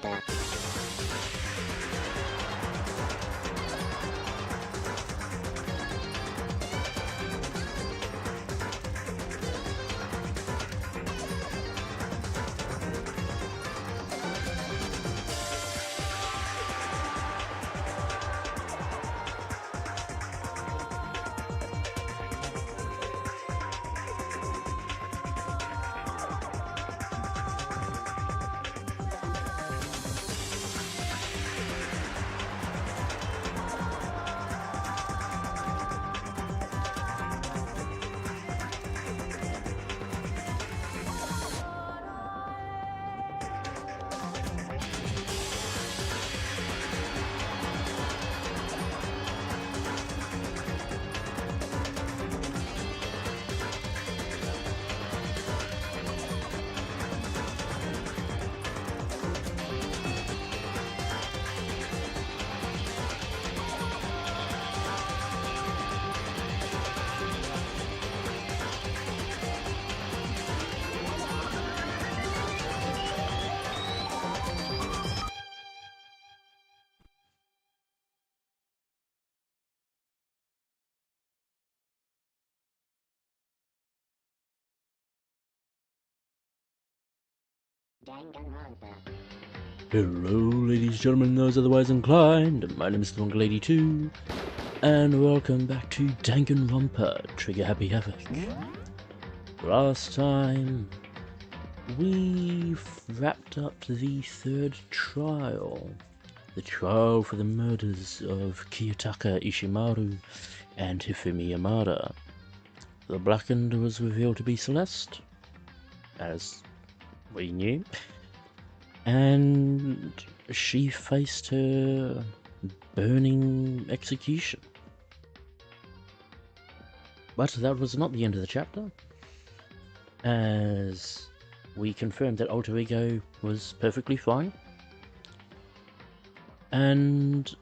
Danganronpa. Danganronpa. Hello, ladies and gentlemen, those otherwise inclined. My name is Lady2, and welcome back to Danganronpa Trigger Happy Havoc. Last time, we wrapped up the third trial. The trial for the murders of Kiyotaka Ishimaru and Hifumi Yamada. The blackened was revealed to be Celeste, as we knew, and she faced her burning execution. But that was not the end of the chapter, as we confirmed that Alter Ego was perfectly fine, and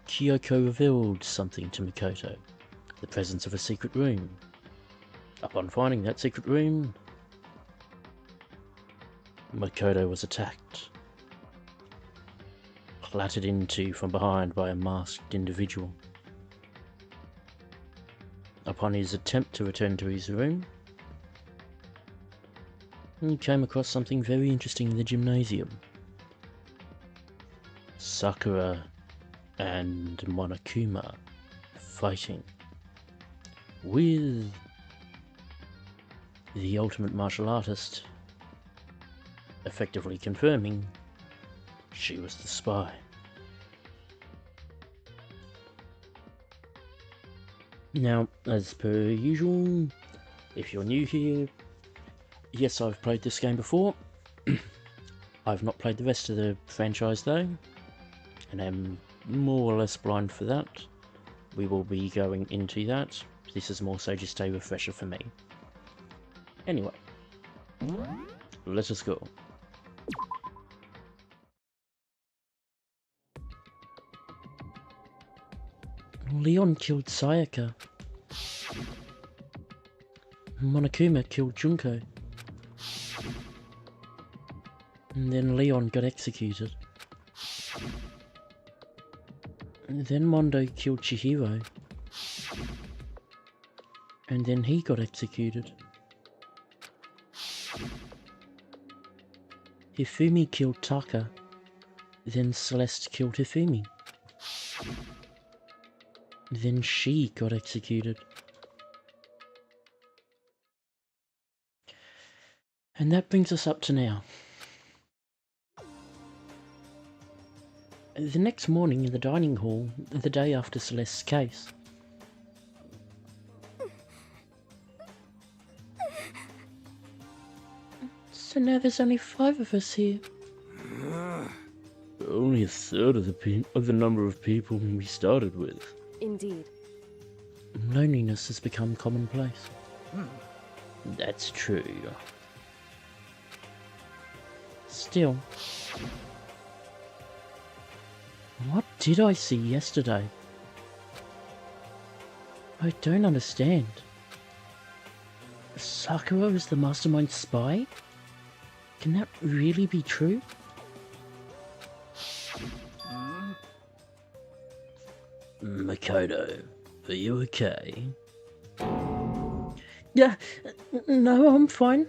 Kyoko revealed something to Makoto, the presence of a secret room. Upon finding that secret room, Makoto was attacked, clattered into from behind by a masked individual. Upon his attempt to return to his room, he came across something very interesting in the gymnasium. Sakura and Monokuma fighting, with the ultimate martial artist effectively confirming she was the spy. Now, as per usual, if you're new here, yes, I've played this game before. I've not played the rest of the franchise though, and I'm more or less blind for that. We will be going into that. This is more so just a refresher for me. Anyway, let us go. Leon killed Sayaka. Monokuma killed Junko. And then Leon got executed. And then Mondo killed Chihiro. And then he got executed. Hifumi killed Taka. Then Celeste killed Hifumi. Then she got executed. And that brings us up to now. The next morning in the dining hall, the day after Celeste's case. So now there's only 5 of us here. Only a third of the number of people we started with. Indeed. Loneliness has become commonplace. That's true. Still, what did I see yesterday? I don't understand. Sakura is the mastermind spy? Can that really be true? Makoto, are you okay? Yeah, no, I'm fine.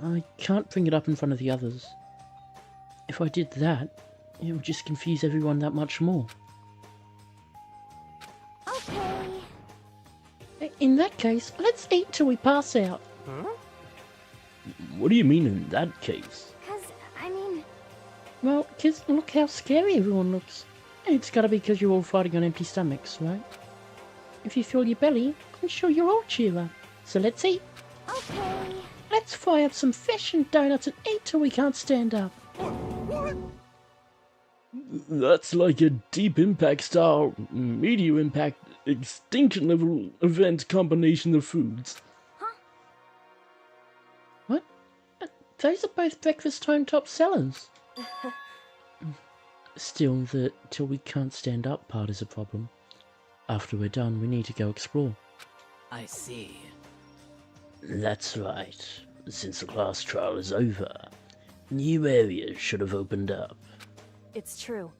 I can't bring it up in front of the others. If I did that, it would just confuse everyone that much more. Okay. In that case, let's eat till we pass out. Huh? What do you mean in that case? Well, kids, look how scary everyone looks. It's gotta be because you're all fighting on empty stomachs, right? If you fill your belly, I'm sure you'll all cheer up. So let's eat. Okay. Let's fry up some fish and donuts and eat till we can't stand up. What? That's like a deep impact style, medium impact, extinction level event combination of foods. Huh? What? Those are both breakfast time top sellers. Still, the till we can't stand up part is a problem. After we're done, we need to go explore. I see. That's right. Since the class trial is over, new areas should have opened up. It's true.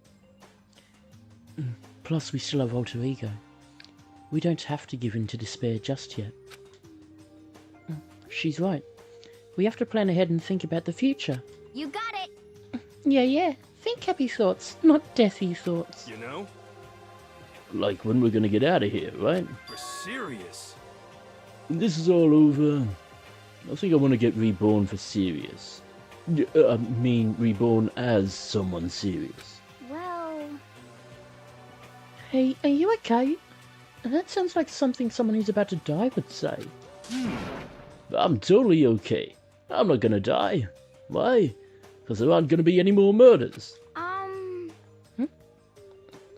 Plus, we still have alter ego. We don't have to give in to despair just yet. She's right. We have to plan ahead and think about the future. You got it. Yeah. Think happy thoughts, not deathy thoughts. You know? Like when we're gonna get out of here, right? We're serious. When this is all over, I think I want to get reborn for serious. I mean, reborn as someone serious. Well... Hey, are you okay? That sounds like something someone who's about to die would say. I'm totally okay. I'm not gonna die. Why? Because there aren't gonna be any more murders.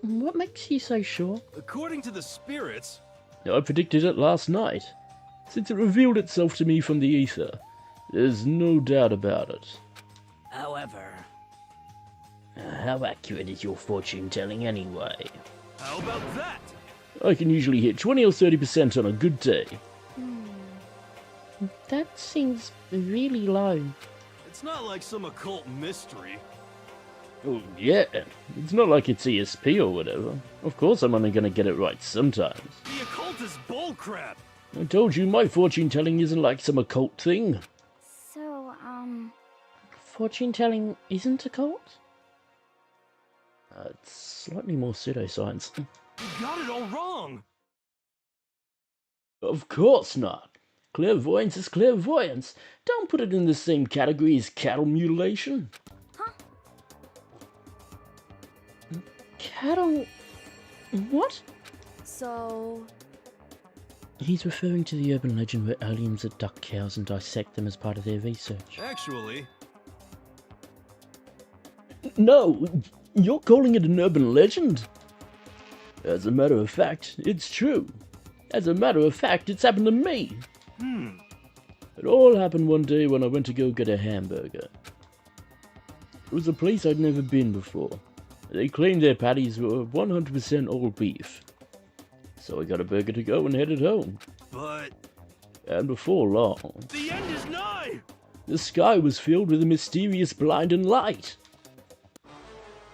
What makes you so sure? According to the spirits... I predicted it last night. Since it revealed itself to me from the ether, there's no doubt about it. However... How accurate is your fortune telling anyway? How about that? I can usually hit 20 or 30% on a good day. That seems really low. It's not like some occult mystery. Oh yeah, it's not like it's ESP or whatever. Of course I'm only gonna get it right sometimes. The occult is bullcrap! I told you my fortune telling isn't like some occult thing. So, Fortune telling isn't occult? It's slightly more pseudoscience. You got it all wrong! Of course not. Clairvoyance is clairvoyance. Don't put it in the same category as cattle mutilation. Huh? Cattle... what? So... He's referring to the urban legend where aliens abduct cows and dissect them as part of their research. Actually... No, you're calling it an urban legend? As a matter of fact, it's true. As a matter of fact, it's happened to me. It all happened one day when I went to go get a hamburger. It was a place I'd never been before. They claimed their patties were 100% all beef. So I got a burger to go and headed home. But... And before long... the end is nigh! The sky was filled with a mysterious blinding light.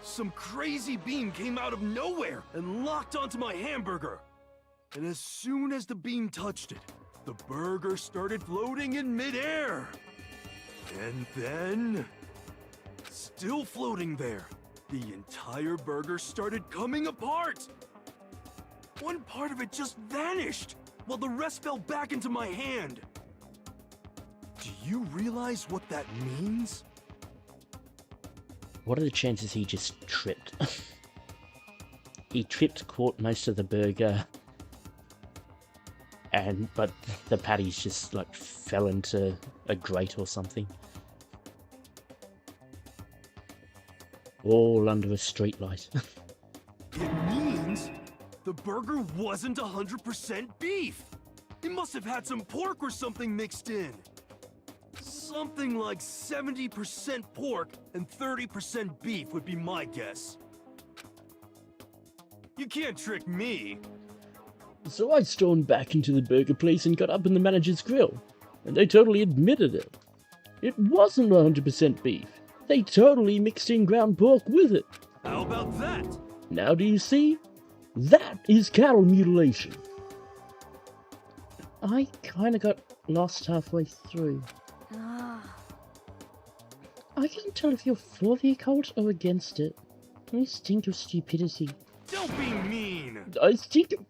Some crazy beam came out of nowhere and locked onto my hamburger. And as soon as the beam touched it, the burger started floating in midair. And then... still floating there, the entire burger started coming apart. One part of it just vanished, while the rest fell back into my hand. Do you realize what that means? What are the chances he just tripped? He tripped, caught most of the burger, but the patties just like fell into a grate or something. All under a streetlight. It means the burger wasn't 100% beef. It must have had some pork or something mixed in. Something like 70% pork and 30% beef would be my guess. You can't trick me. So I stormed back into the burger place and got up in the manager's grill, and they totally admitted it. It wasn't 100% beef. They totally mixed in ground pork with it. How about that? Now do you see? That is cattle mutilation. I kinda got lost halfway through. Ah. I can't tell if you're for the occult or against it. You stink of stupidity. Don't be mean! I stink of...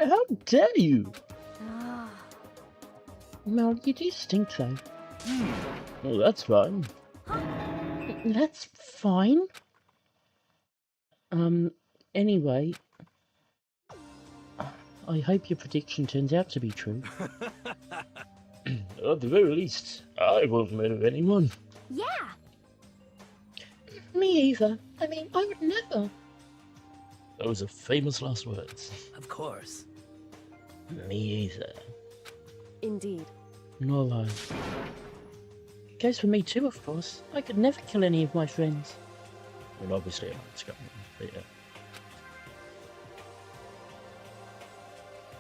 How dare you? Ah. Well, you do stink though. Well, that's fine. That's fine? Anyway... I hope your prediction turns out to be true. At the very least, I won't murder anyone. Yeah. Me either. I mean, I would never. Those are famous last words. Of course. Me either. Indeed. Nor I. Goes for me too, of course. I could never kill any of my friends. Well, obviously I'm not Scotland, but yeah.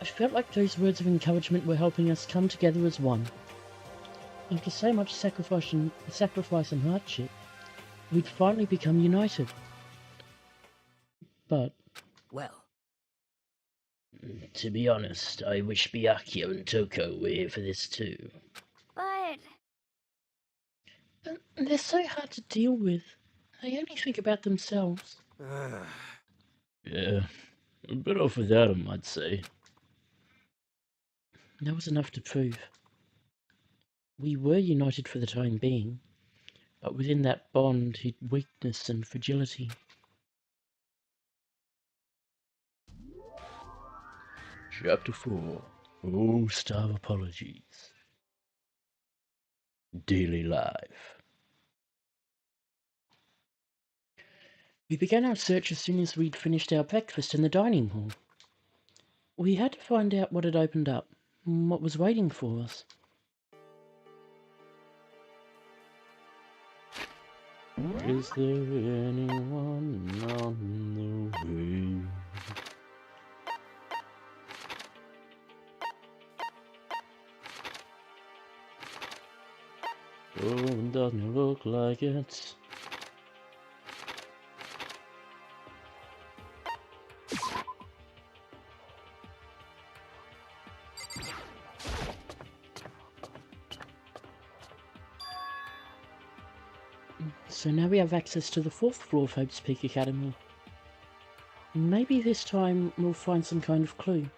I felt like those words of encouragement were helping us come together as one. After so much sacrifice and hardship, we'd finally become united. But... Well, to be honest, I wish Byakuya and Toko were here for this too. But... They're so hard to deal with. They only think about themselves. Yeah, better off without them, I'd say. That was enough to prove. We were united for the time being, but within that bond hid weakness and fragility. Chapter 4. Oh, Star Apologies. Daily Life. We began our search as soon as we'd finished our breakfast in the dining hall. We had to find out what had opened up, and what was waiting for us. Is there anyone on the way? Oh, it doesn't look like it. So now we have access to the 4th floor of Hope's Peak Academy. Maybe this time we'll find some kind of clue.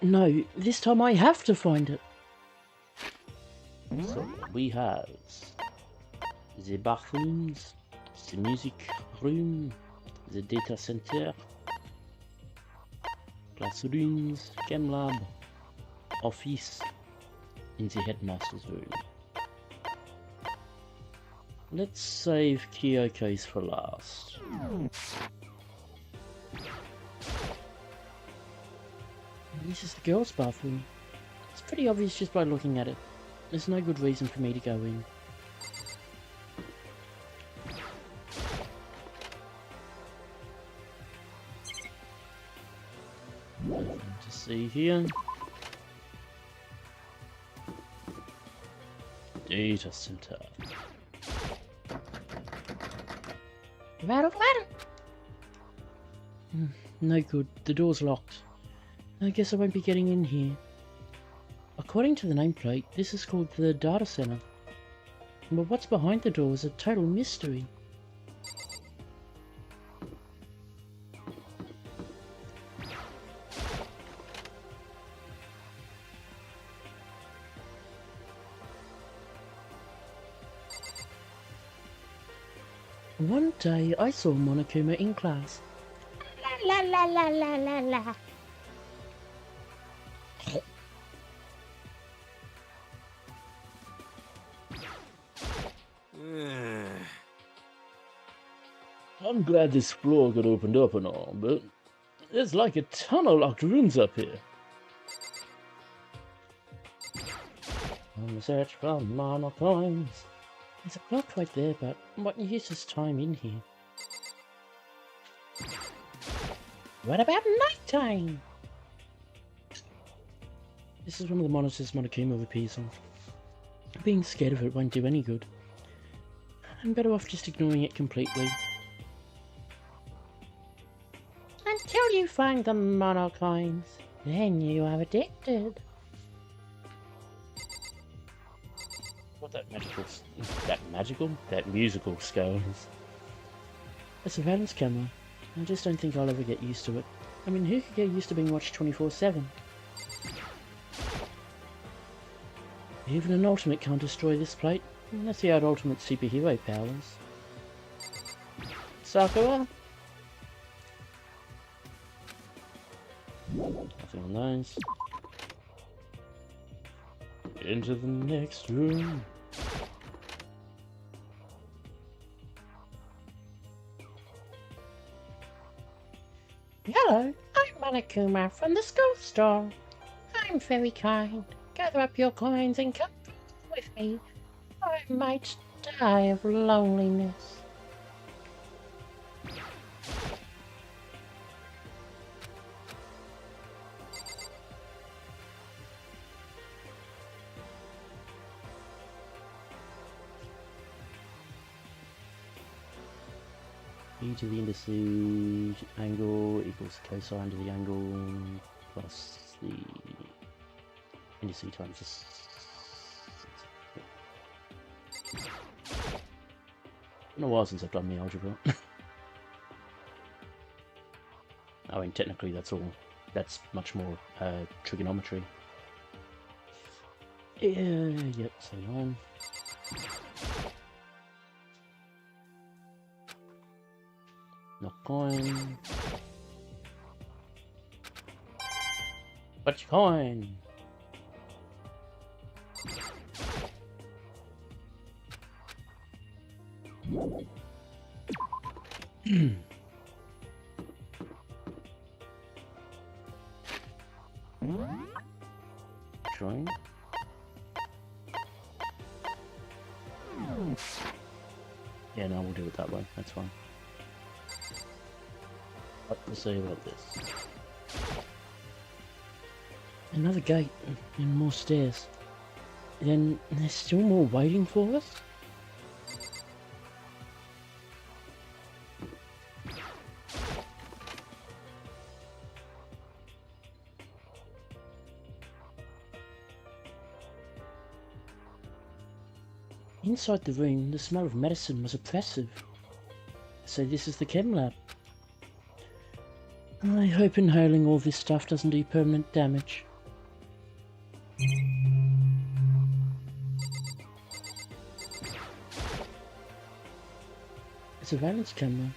No, this time I have to find it! So we have the bathrooms, the music room, the data center, classrooms, chem lab, office, and the headmaster's room. Let's save Kyoko's for last. This is the girls' bathroom. It's pretty obvious just by looking at it. There's no good reason for me to go in. Nothing to see here. Data center. Rattle. No good. The door's locked. I guess I won't be getting in here. According to the nameplate, this is called the data center. But what's behind the door is a total mystery. One day I saw Monokuma in class. La la la la la la. I'm glad this floor got opened up and all, but there's like a ton of locked rooms up here. On the search for mana coins. There's a clock right there, but what use is time in here? What about nighttime? This is one of the monitors Monokuma appears on. Being scared of it won't do any good. I'm better off just ignoring it completely. Until you find the monocoins, then you are addicted. What that musical scale is. A surveillance camera. I just don't think I'll ever get used to it. I mean, who could get used to being watched 24/7? Even an ultimate can't destroy this plate, unless he had ultimate superhero powers. Sakura? Nothing on those. Get into the next room. Hello, I'm Monokuma from the school store. I'm very kind. Gather up your coins and come with me. I might die of loneliness. E to the indices angle equals cosine to the angle plus the indices times this. It's been a while since I've done the algebra. I mean, technically that's that's much more trigonometry. Yep, so on. No coin. What's your coin? Join. Yeah, no, we'll do it that way. That's fine. What to say about this? Another gate and more stairs. Then there's still more waiting for us? Inside the room, the smell of medicine was oppressive. So this is the chem lab. I hope inhaling all this stuff doesn't do permanent damage. A surveillance camera.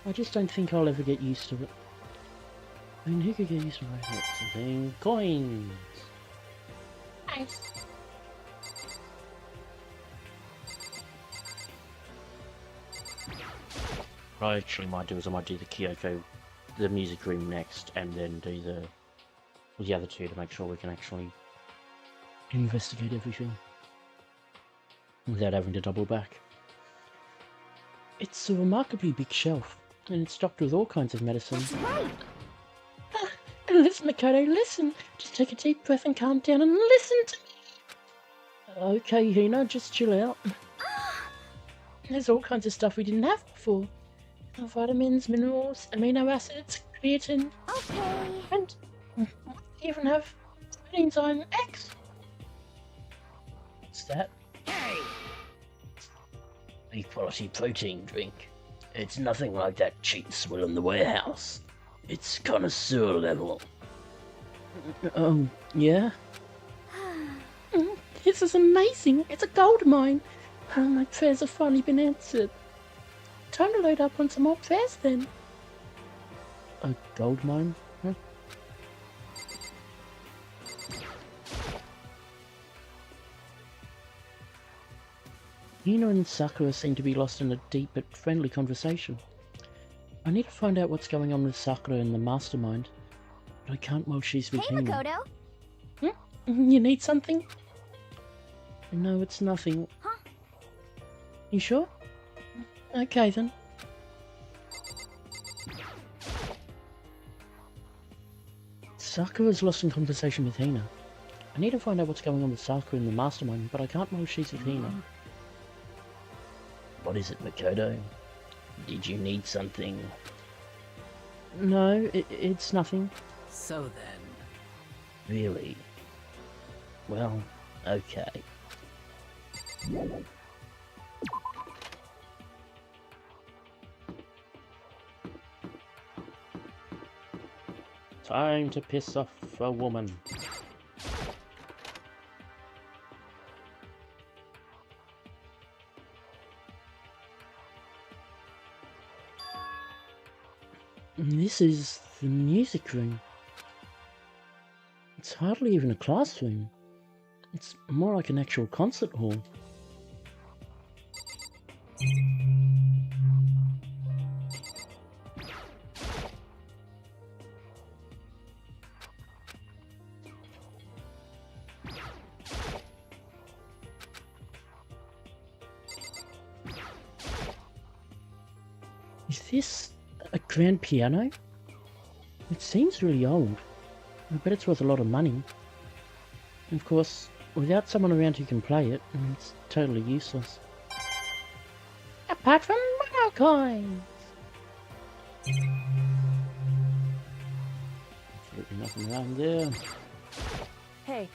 I just don't think I'll ever get used to it. I mean, who could get used to it? Something. Coins! Nice. What I actually might do is I might do the Kyoko, the music room next, and then do the other two to make sure we can actually investigate everything without having to double back. It's a remarkably big shelf, and it's stocked with all kinds of medicine. That's right. And listen, Makoto, listen. Just take a deep breath and calm down and listen to me. Okay, Hina, just chill out. There's all kinds of stuff we didn't have before. Vitamins, minerals, amino acids, creatine, Okay. and we even have enzyme X. What's that? A quality protein drink. It's nothing like that cheap swill in the warehouse. It's connoisseur level. Yeah? This is amazing. It's a gold mine. Oh, my prayers have finally been answered. Time to load up on some more prayers then. A gold mine? Huh? Hina and Sakura seem to be lost in a deep but friendly conversation. I need to find out what's going on with Sakura and the mastermind, but I can't while she's with Hey, Hina. Makoto. You need something? No, it's nothing. Huh? You sure? Okay then. Sakura's lost in conversation with Hina. I need to find out what's going on with Sakura and the mastermind, but I can't while she's with Hina. What is it, Makoto? Did you need something? No, it's nothing. So then, Really? Well, okay. Time to piss off a woman. This is the music room. It's hardly even a classroom. It's more like an actual concert hall. Is this a grand piano? It seems really old. I bet it's worth a lot of money. Of course, without someone around who can play it, it's totally useless. Apart from money coins! Absolutely nothing around there. Hey,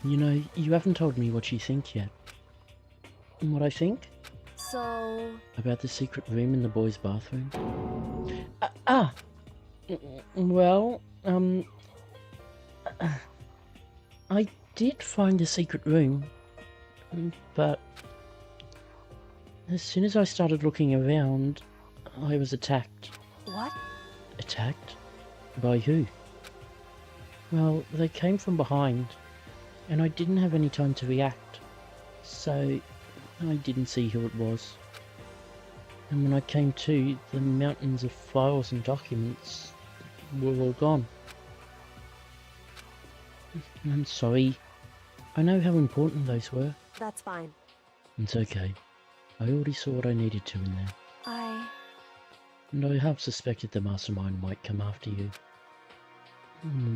You know, you haven't told me what you think yet. What I think? so... About the secret room in the boys' bathroom? Well, I did find the secret room, but as soon as I started looking around, I was attacked. What? Attacked? By who? Well, they came from behind, and I didn't have any time to react, so I didn't see who it was. And when I came to, the mountains of files and documents were all gone. I'm sorry. I know how important those were. That's fine. It's okay. I already saw what I needed to in there. And I have suspected the mastermind might come after you.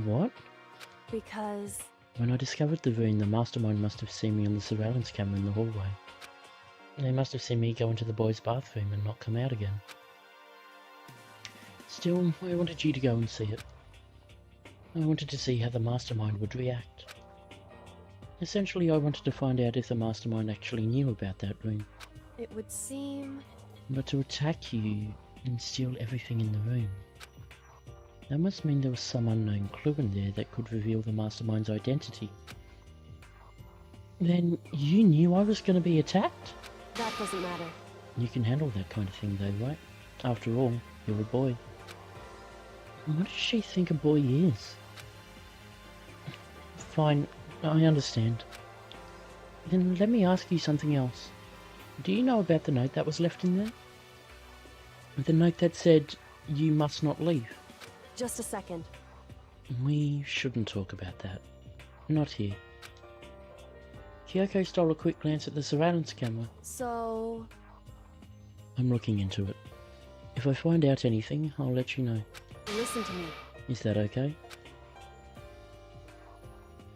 What? Because... When I discovered the room, the mastermind must have seen me on the surveillance camera in the hallway. They must have seen me go into the boys' bathroom and not come out again. Still, I wanted you to go and see it. I wanted to see how the mastermind would react. Essentially, I wanted to find out if the mastermind actually knew about that room. it would seem... But to attack you and steal everything in the room, that must mean there was some unknown clue in there that could reveal the mastermind's identity. Then you knew I was going to be attacked? That doesn't matter. You can handle that kind of thing though, right? After all, you're a boy. What does she think a boy is? Fine, I understand. Then let me ask you something else. Do you know about the note that was left in there? The note that said, "You must not leave." Just a second. We shouldn't talk about that. Not here. Kyoko stole a quick glance at the surveillance camera. So... I'm looking into it. If I find out anything, I'll let you know. listen to me. Is that okay?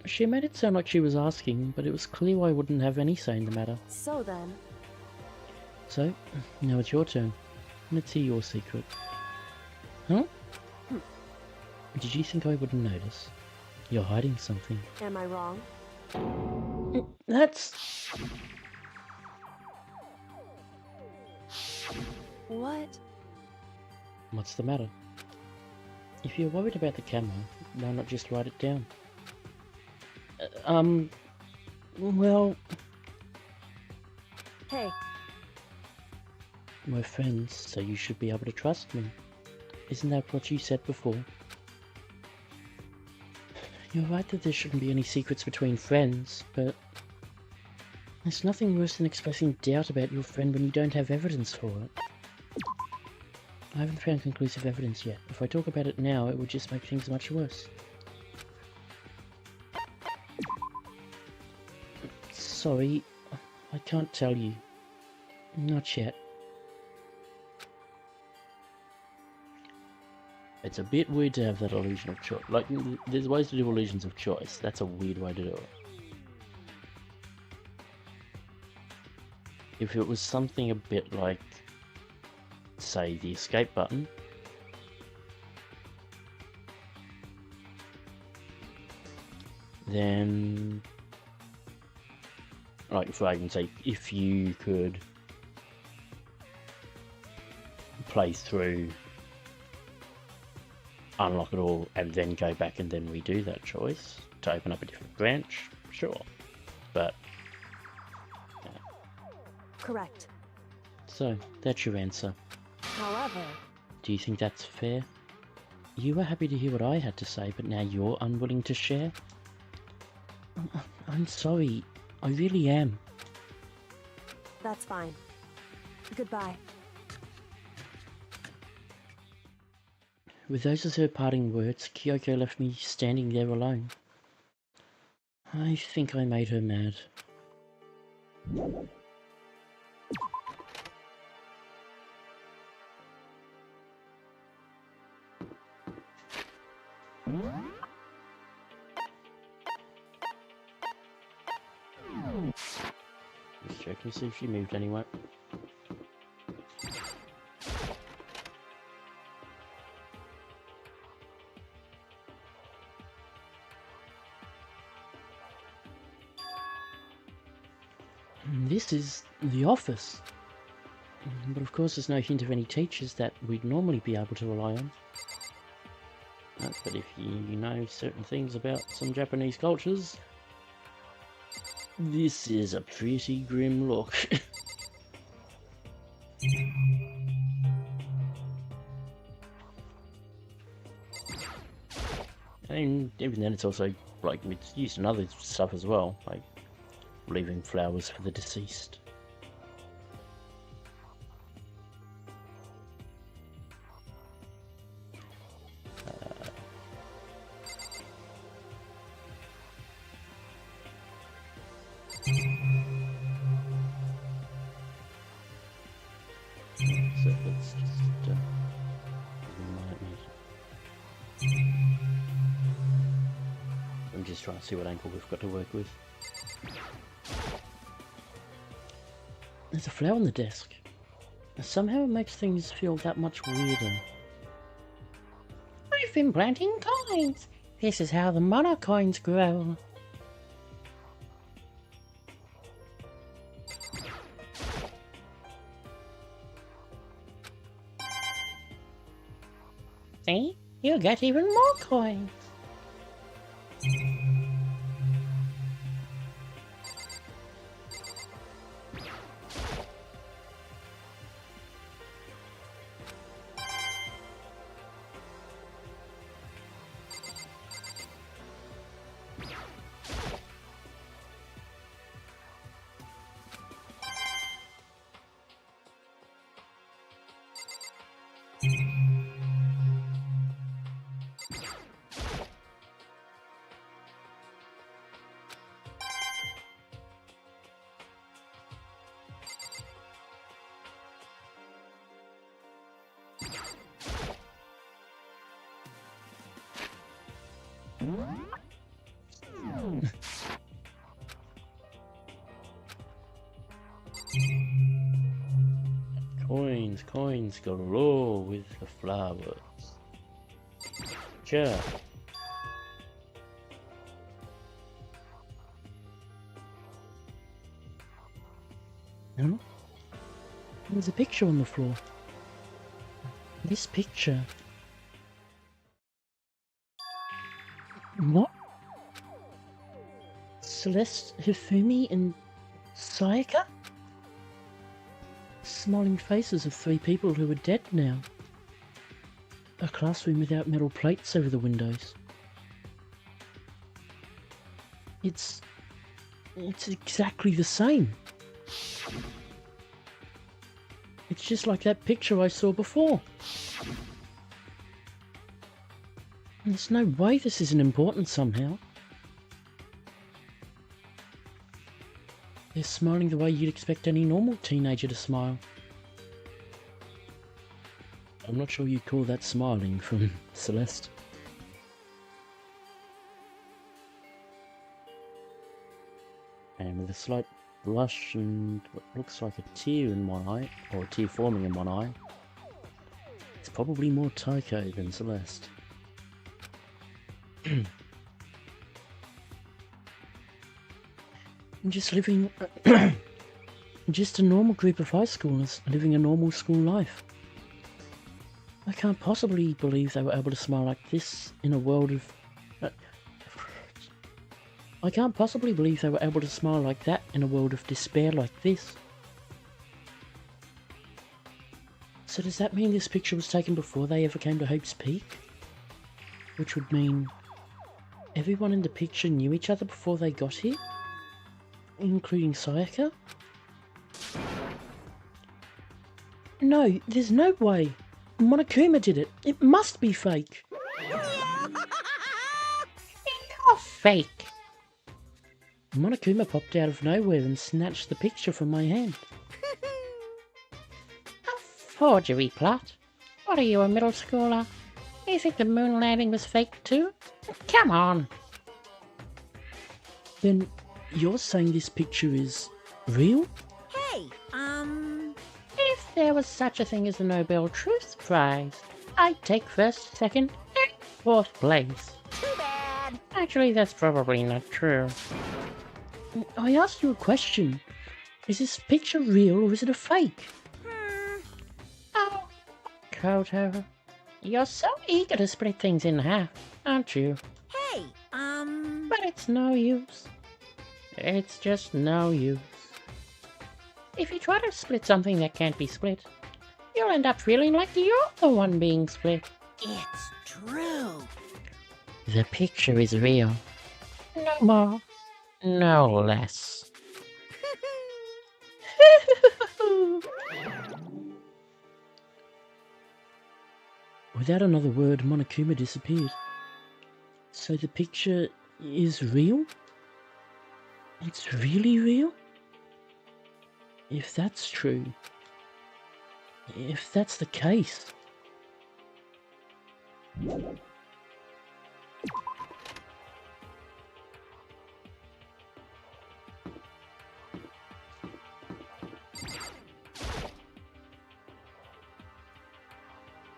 She made it sound like she was asking, but it was clear I wouldn't have any say in the matter. So then... So, now it's your turn. Let's hear your secret. Huh? Did you think I wouldn't notice? You're hiding something. Am I wrong? That's... What? What's the matter? If you're worried about the camera, why not just write it down? Well... Hey, We're friends, so you should be able to trust me. Isn't that what you said before? You're right that there shouldn't be any secrets between friends, but... There's nothing worse than expressing doubt about your friend when you don't have evidence for it. I haven't found conclusive evidence yet. If I talk about it now, it would just make things much worse. Sorry, I can't tell you. Not yet. It's a bit weird to have that illusion of choice. Like, there's ways to do illusions of choice. That's a weird way to do it. If it was something a bit like say, the escape button. Then, like, for argument's sake, if you could play through, unlock it all, and then go back and then redo that choice to open up a different branch, sure. But Correct. so that's your answer. However, Do you think that's fair? You were happy to hear what I had to say, but now you're unwilling to share? I'm sorry. I really am. that's fine. Goodbye. With those as her parting words, Kyoko left me standing there alone. I think I made her mad. Just checking to see if she moved anywhere. This is the office. But of course there's no hint of any teachers that we'd normally be able to rely on. But if you know certain things about some Japanese cultures, this is a pretty grim look. And even then it's also, like, it's used in other stuff as well, like leaving flowers for the deceased. So let's just I'm just trying to see what angle we've got to work with. There's a flower on the desk. Somehow it makes things feel that much weirder. I've been planting coins. This is how the mana coins grow. See? You get even more coins. Coins galore with the flowers. Sure. Huh? There's a picture on the floor. This picture. What? Celeste, Hifumi, and Sayaka? Smiling faces of 3 people who are dead now. A classroom without metal plates over the windows. It's exactly the same. It's just like that picture I saw before. There's no way this isn't important somehow. They're smiling the way you'd expect any normal teenager to smile. I'm not sure you'd call that smiling from Celeste. And with a slight blush and what looks like a tear in one eye, or a tear forming in one eye, It's probably more Tycho than Celeste. I'm just living... just a normal group of high schoolers living a normal school life. I can't possibly believe they were able to smile like this in a world of... I can't possibly believe they were able to smile like that in a world of despair like this. So does that mean this picture was taken before they ever came to Hope's Peak? Which would mean everyone in the picture knew each other before they got here? Including Sayaka? No, there's no way. Monokuma did it. It must be fake. You're fake. Monokuma popped out of nowhere and snatched the picture from my hand. A forgery plot? What are you, a middle schooler? You think the moon landing was fake too? Come on. Then you're saying this picture is real? Hey, If there was such a thing as the Nobel Truth Prize, I'd take first, second, and fourth place. too bad. Actually, that's probably not true. I asked you a question. Is this picture real or is it a fake? Oh, Makoto, you're so eager to split things in half, aren't you? Hey, But it's no use. It's just no use. If you try to split something that can't be split, you'll end up feeling like you're the one being split. it's true. The picture is real. No more, no less. Without another word, Monokuma disappeared. So the picture is real? It's really real? If that's true, if that's the case...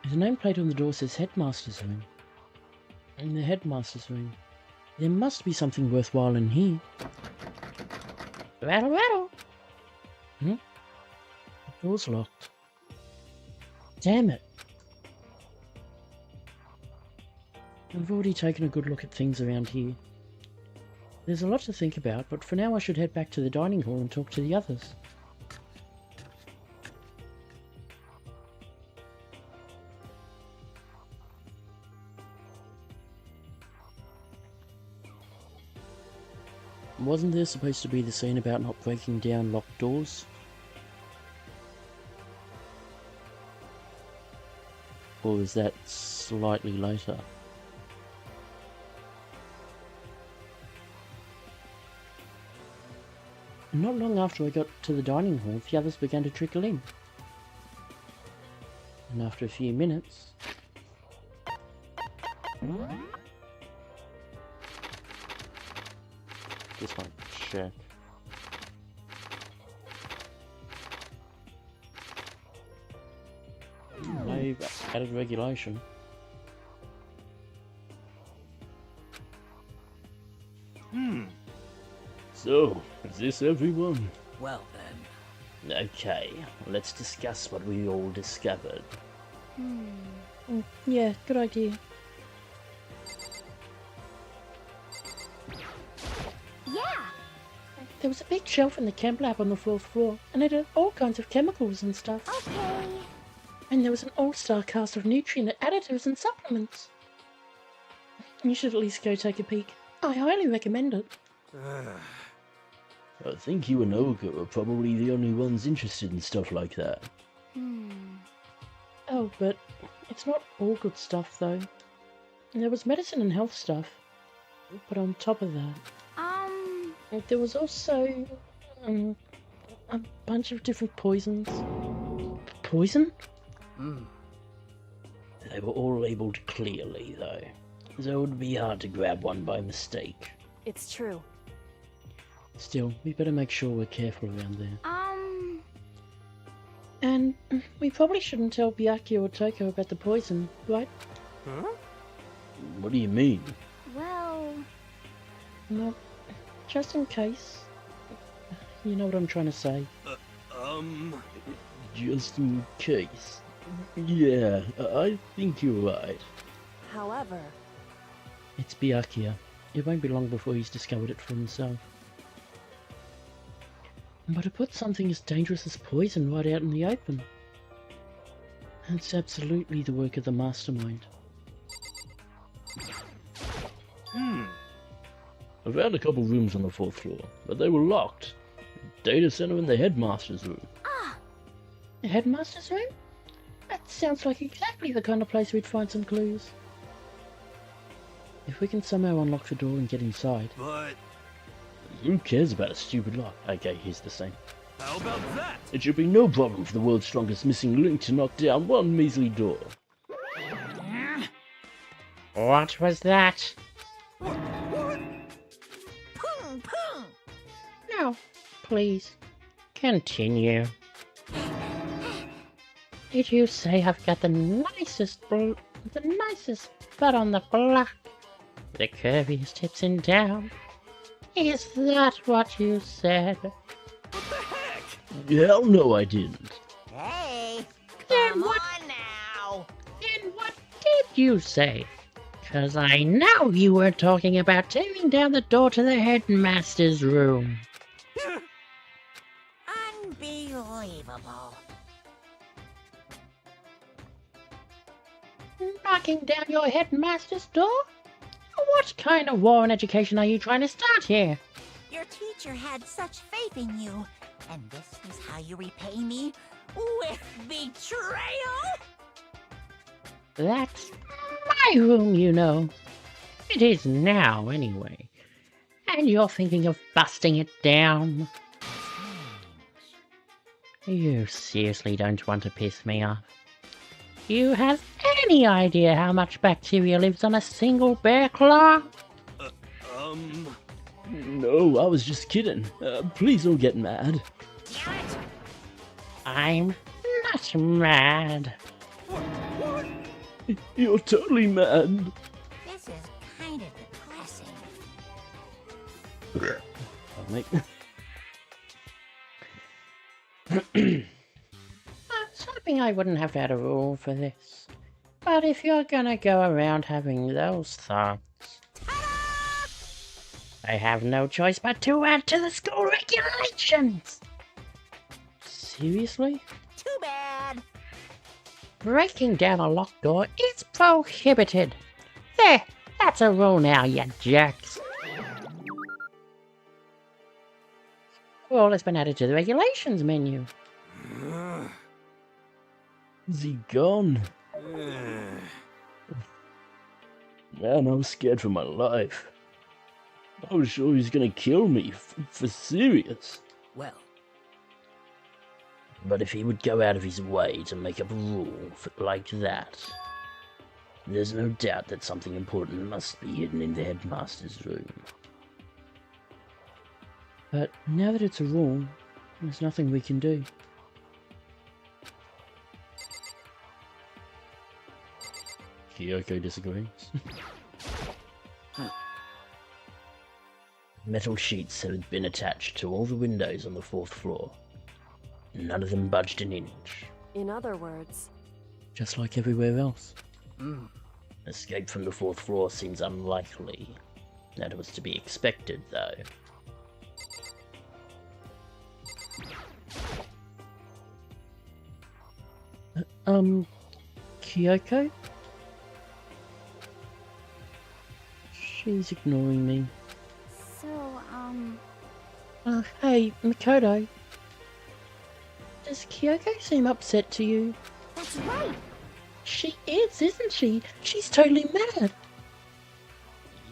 The nameplate on the door says Headmaster's Room. In the Headmaster's Room. There must be something worthwhile in here. Rattle, rattle! The door's locked. Damn it! I've already taken a good look at things around here. There's a lot to think about, but for now I should head back to the dining hall and talk to the others. Wasn't there supposed to be the scene about not breaking down locked doors? Or is that slightly later? Not long after I got to the dining hall, the others began to trickle in. And after a few minutes... Just want to check. They've added regulation. So, is this everyone? Well then. Okay, let's discuss what we all discovered. Yeah, good idea. Yeah. There was a big shelf in the camp lab on the 4th floor, and it had all kinds of chemicals and stuff. Okay. And there was an all-star cast of nutrient additives and supplements. You should at least go take a peek. I highly recommend it. I think you and Olga are probably the only ones interested in stuff like that. Oh, but it's not all good stuff, though. There was medicine and health stuff. But on top of that... there was also... a bunch of different poisons. Poison? They were all labelled clearly, though. So it would be hard to grab one by mistake. It's true. Still, we better make sure we're careful around there. And we probably shouldn't tell Byakuya or Toko about the poison, right? Huh? What do you mean? Well, No, just in case. You know what I'm trying to say. Just in case. Yeah, I think you're right. However, It's Byakuya. It won't be long before he's discovered it for himself. But to put something as dangerous as poison right out in the open, it's absolutely the work of the mastermind. I found a couple rooms on the 4th floor, but they were locked. Data center and the headmaster's room. The headmaster's room? That sounds like exactly the kind of place we'd find some clues. If we can somehow unlock the door and get inside. But Who cares about a stupid lock? Okay, here's the same. how about that? It should be no problem for the world's strongest missing link to knock down one measly door. What was that? pung, pung. No, please, continue. Did you say I've got the nicest butt on the block? The curviest hips in town? Is that what you said? What the heck? Hell no, I didn't. Hey, Then come what? on now. Then what did you say? 'Cause I know you were talking about tearing down the door to the headmaster's room. Unbelievable. Knocking down your headmaster's door? What kind of war on education are you trying to start here? Your teacher had such faith in you, and this is how you repay me? With betrayal? That's my room, you know. It is now, anyway. And you're thinking of busting it down. You seriously don't want to piss me off. You have any idea how much bacteria lives on a single bear claw? No, I was just kidding. Please don't get mad. Damn it! I'm not mad. You're totally mad. This is kind of depressing. I was hoping I wouldn't have to add a rule for this. But if you're gonna go around having those thoughts, I have no choice but to add to the school regulations! Seriously? Too bad. Breaking down a locked door is prohibited! There, that's a rule now, you jerks! Rule has been added to the regulations menu. Is he gone? Man, I was scared for my life. I was sure he was gonna kill me, for serious. Well, But if he would go out of his way to make up a rule like that, there's no doubt that something important must be hidden in the headmaster's room. But now that it's a rule, there's nothing we can do. Kyoko disagrees. Metal sheets had been attached to all the windows on the 4th floor. None of them budged an inch. in other words, Just like everywhere else. Escape from the 4th floor seems unlikely. That was to be expected, though. Kyoko? She's ignoring me. So, Hey, Makoto. Does Kyoko seem upset to you? that's right. She is, isn't she? She's totally mad.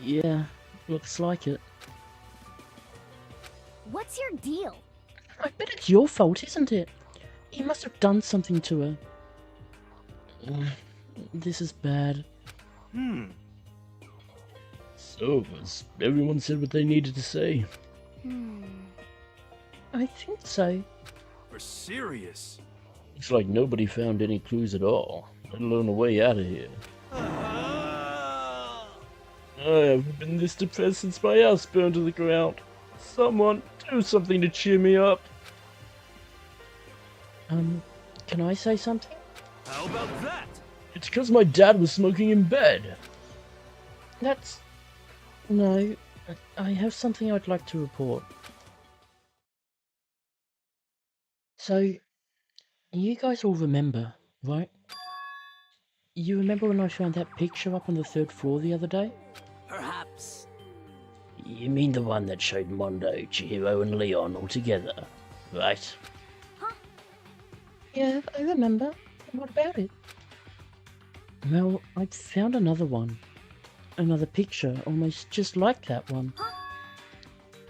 Yeah, looks like it. What's your deal? I bet it's your fault, isn't it? You must have done something to her. This is bad. So, has everyone said what they needed to say? I think so. For serious? Looks like nobody found any clues at all, let alone a way out of here. Ah! I haven't been this depressed since my house burned to the ground. Someone, do something to cheer me up. Can I say something? How about that? It's because my dad was smoking in bed. That's... No, I have something I'd like to report. So, you guys all remember, right? You remember when I found that picture up on the 3rd floor the other day? Perhaps. You mean the one that showed Mondo, Chihiro and Leon all together, right? Huh? Yeah, I remember. What about it? Well, I found another one. Another picture, almost just like that one. Huh?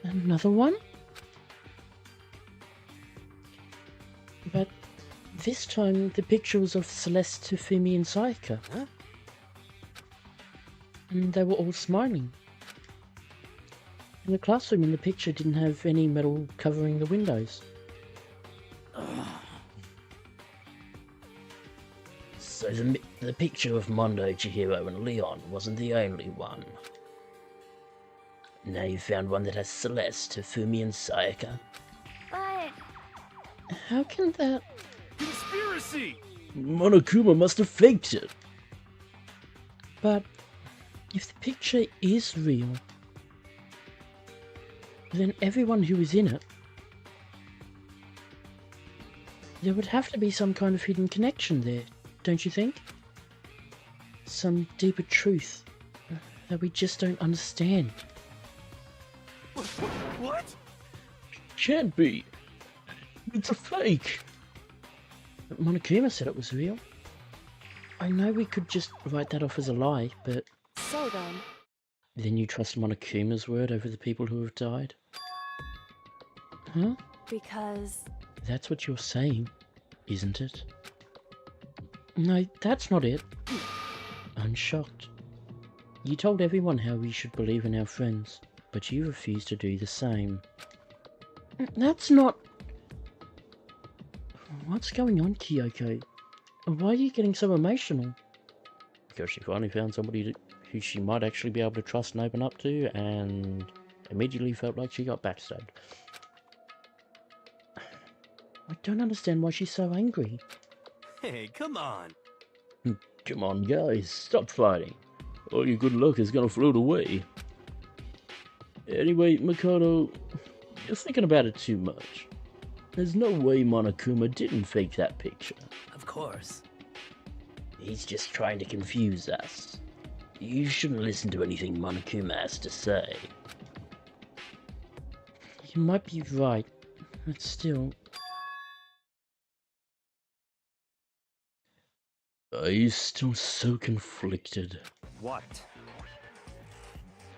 Another one? But this time the picture was of Celeste, Hifumi and Sayaka. Huh? And they were all smiling. And the classroom in the picture didn't have any metal covering the windows. So the picture of Mondo, Chihiro and Leon wasn't the only one. Now you found one that has Celeste, Hifumi and Sayaka. But How can that... Conspiracy! Monokuma must have faked it. But if the picture is real, then everyone who is in it, there would have to be some kind of hidden connection there, don't you think? Some deeper truth that we just don't understand. What? Can't be. It's a fake. But Monokuma said it was real. I know we could just write that off as a lie, but So then you trust Monokuma's word over the people who have died? Huh? because That's what you're saying, isn't it? No, that's not it. I'm shocked. You told everyone how we should believe in our friends, but you refused to do the same. That's not... What's going on, Kyoko? Why are you getting so emotional? Because she finally found somebody who she might actually be able to trust and open up to, and immediately felt like she got backstabbed. I don't understand why she's so angry. Hey, come on. Come on, guys, stop fighting. All your good luck is gonna float away. Anyway, Makoto, you're thinking about it too much. There's no way Monokuma didn't fake that picture. Of course. He's just trying to confuse us. You shouldn't listen to anything Monokuma has to say. You might be right, but still... Are you still so conflicted? What?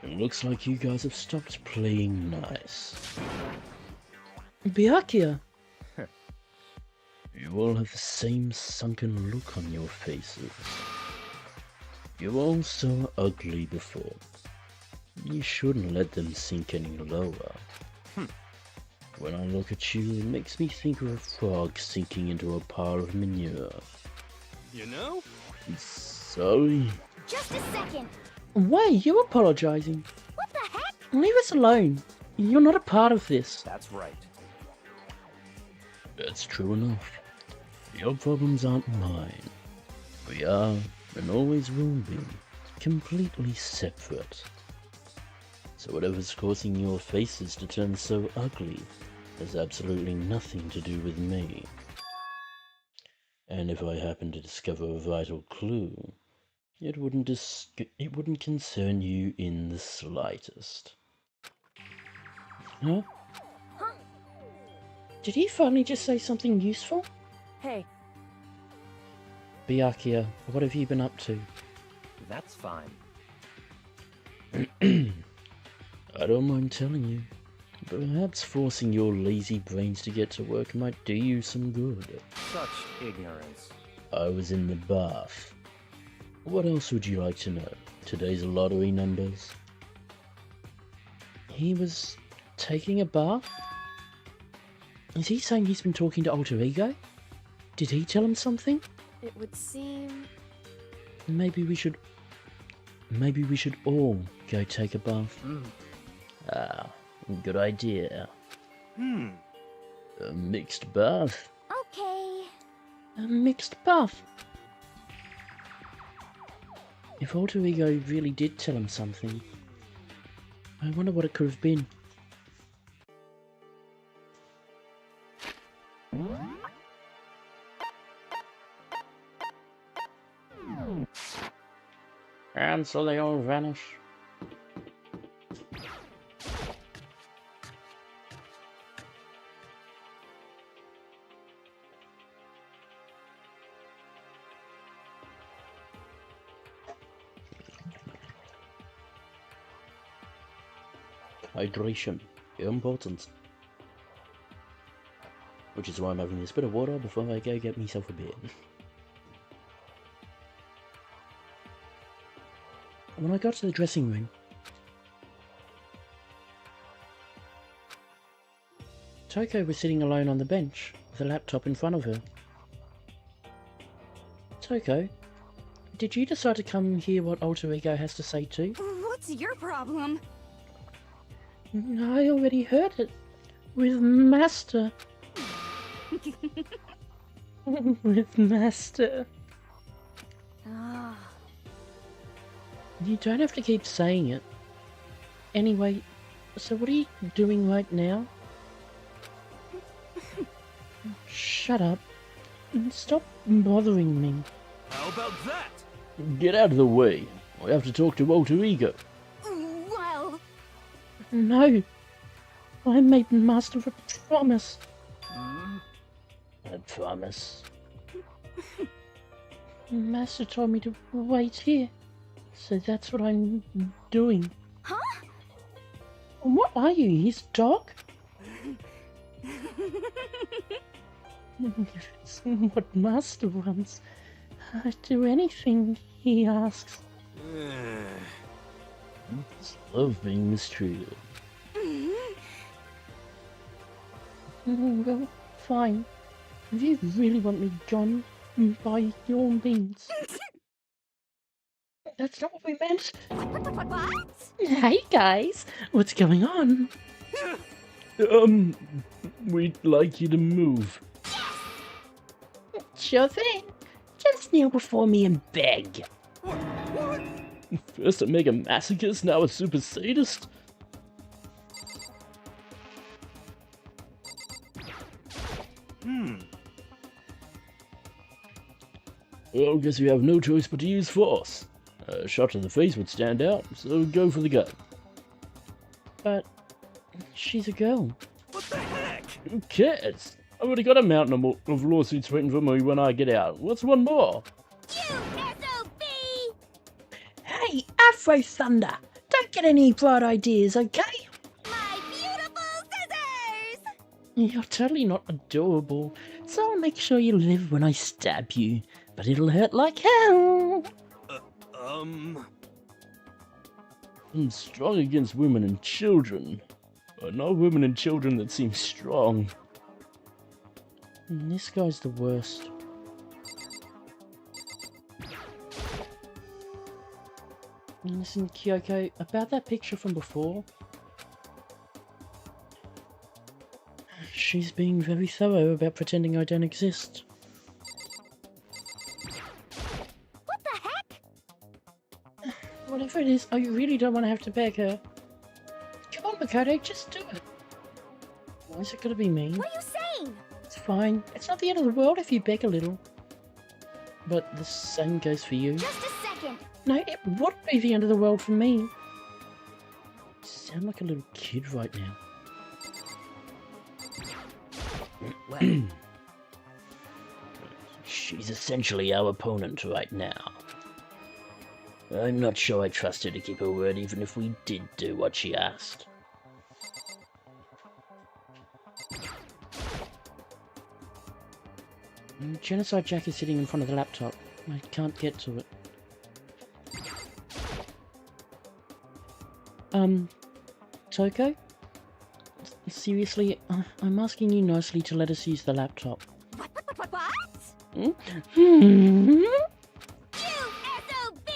It looks like you guys have stopped playing nice. Byakuya! You all have the same sunken look on your faces. You all saw ugly before. You shouldn't let them sink any lower. When I look at you, it makes me think of a frog sinking into a pile of manure. You know? Sorry. just a second. Why are you apologizing? What the heck? Leave us alone. You're not a part of this. That's right. That's true enough. Your problems aren't mine. We are, and always will be, completely separate. So whatever's causing your faces to turn so ugly has absolutely nothing to do with me. And if I happen to discover a vital clue, it wouldn't concern you in the slightest. Huh? Huh? Did he finally just say something useful? hey, Byakuya, what have you been up to? That's fine. I don't mind telling you. Perhaps forcing your lazy brains to get to work might do you some good. Such ignorance. I was in the bath. What else would you like to know? Today's lottery numbers? He was taking a bath? Is he saying he's been talking to Alter Ego? Did he tell him something? It would seem... Maybe we should all go take a bath. Ah, good idea. A mixed bath. Okay. A mixed bath. If Alter Ego really did tell him something, I wonder what it could have been. And so they all vanish. Hydration, important. Which is why I'm having this bit of water before I go get myself a beer. When I got to the dressing room, Toko was sitting alone on the bench with a laptop in front of her. Toko, did you decide to come hear what Alter Ego has to say too? What's your problem? I already heard it. With Master. With Master. Ah, You don't have to keep saying it. Anyway, so what are you doing right now? Shut up. And stop bothering me. How about that? Get out of the way. I have to talk to Alter Ego. well, No. I made Master a promise. A promise? Master told me to wait here. So that's what I'm doing. huh? What are you, his dog? It's what Master wants. I'd do anything he asks. It's love being mistreated. Well, fine. If you really want me gone, by all means. That's not what we meant. What? Hey guys, what's going on? We'd like you to move. Sure thing. Just kneel before me and beg. What? First a mega masochist, now a super sadist? Well, guess we have no choice but to use force. A shot to the face would stand out, so go for the gun. But she's a girl. What the heck? Who cares? I've already got a mountain of lawsuits waiting for me when I get out. What's one more? You SOB! Hey, Afro Thunder! Don't get any bright ideas, okay? My beautiful scissors! You're totally not adorable, so I'll make sure you live when I stab you. But it'll hurt like hell! I'm strong against women and children, but not women and children that seem strong. This guy's the worst. Listen, Kyoko, about that picture from before. She's being very thorough about pretending I don't exist. What the heck? Whatever it is, I really don't want to have to beg her. Come on, Makoto, just do it. Why is it gonna be me? What are you saying? It's fine. It's not the end of the world if you beg a little. But the same goes for you. Just a second. No, it would be the end of the world for me. You sound like a little kid right now. Well, She's essentially our opponent right now. I'm not sure I trust her to keep her word even if we did do what she asked. Genocide Jack is sitting in front of the laptop. I can't get to it. Toko? Seriously, I'm asking you nicely to let us use the laptop. What? Hmm? SOB!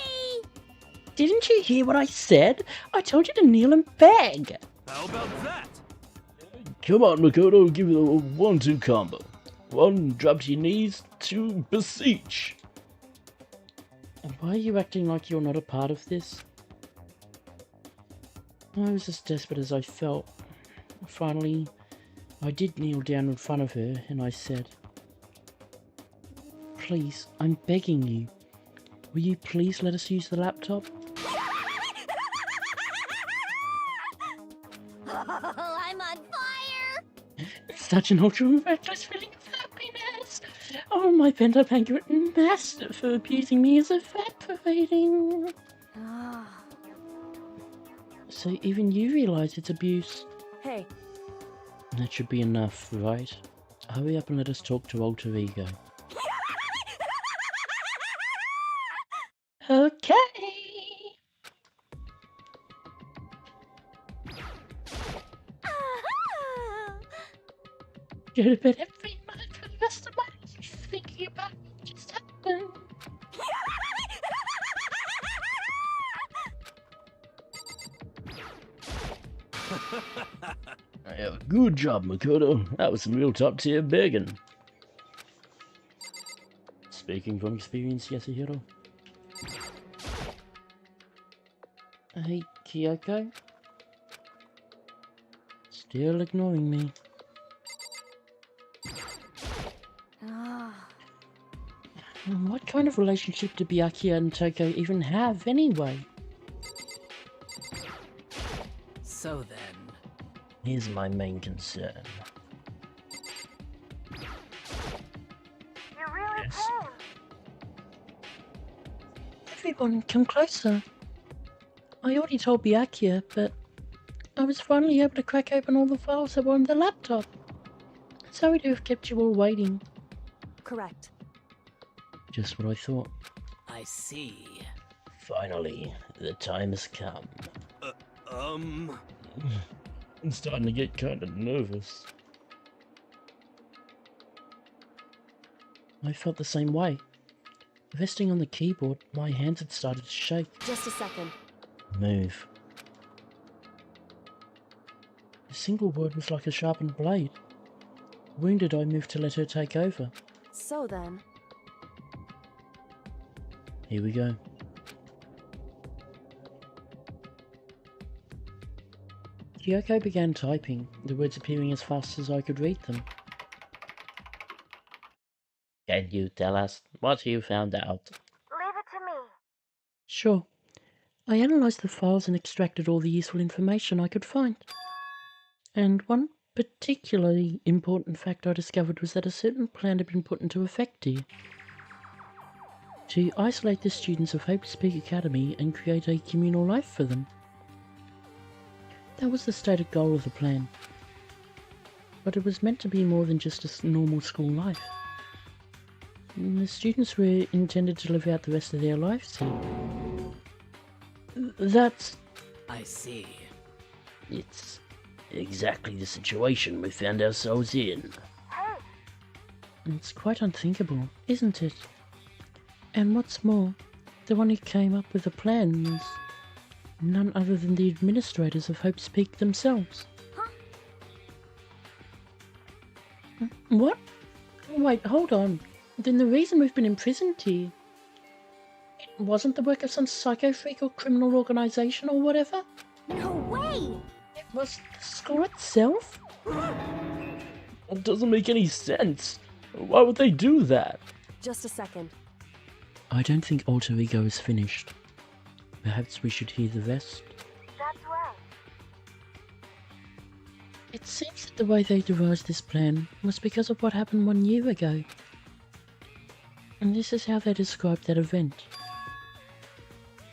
Didn't you hear what I said? I told you to kneel and beg. How about that? Come on, Makoto, give it a 1-2 combo. 1, drop to your knees, 2, beseech. And why are you acting like you're not a part of this? I was as desperate as I felt. Finally, I did kneel down in front of her and I said, "Please, I'm begging you. Will you please let us use the laptop?" I'm on fire! It's such an ultra-reckless feeling of happiness. Oh, my pent-up anger at Master for abusing me is evaporating. Ah. So even you realise it's abuse. Hey, That should be enough, right? Hurry up and let us talk to Alter Ego. Okay. Go to bed every night for the rest of my life thinking about what just happened. Yeah, good job, Makoto. That was some real top-tier begging. Speaking from experience, Yasuhiro. Hey, Kyoko? Still ignoring me. Ah. What kind of relationship do Byakuya and Toko even have, anyway? so then. Here's my main concern. You really Yes. can. Everyone, come closer. I already told Byakuya, but I was finally able to crack open all the files that were on the laptop. Sorry to have kept you all waiting. Correct. Just what I thought. I see. Finally, the time has come. Um... I'm starting to get kind of nervous. I felt the same way. Resting on the keyboard, my hands had started to shake. Just a second. Move. A single word was like a sharpened blade. Wounded, I moved to let her take over. So then. Here we go. Kyoko began typing, the words appearing as fast as I could read them. Can you tell us what you found out? Leave it to me. Sure. I analysed the files and extracted all the useful information I could find. And one particularly important fact I discovered was that a certain plan had been put into effect here. To isolate the students of Hope's Peak Academy and create a communal life for them. That was the stated goal of the plan. But it was meant to be more than just a normal school life. The students were intended to live out the rest of their lives here. That's... I see. It's exactly the situation we found ourselves in. It's quite unthinkable, isn't it? And what's more, the one who came up with the plan was none other than the administrators of Hope's Peak themselves. Huh? What? Wait, hold on. Then the reason we've been imprisoned here, it wasn't the work of some psycho freak or criminal organisation or whatever? No way! It was the school itself? It doesn't make any sense. Why would they do that? Just a second. I don't think Alter Ego is finished. Perhaps we should hear the rest. That's right. It seems that the way they devised this plan was because of what happened 1 year ago. And this is how they described that event.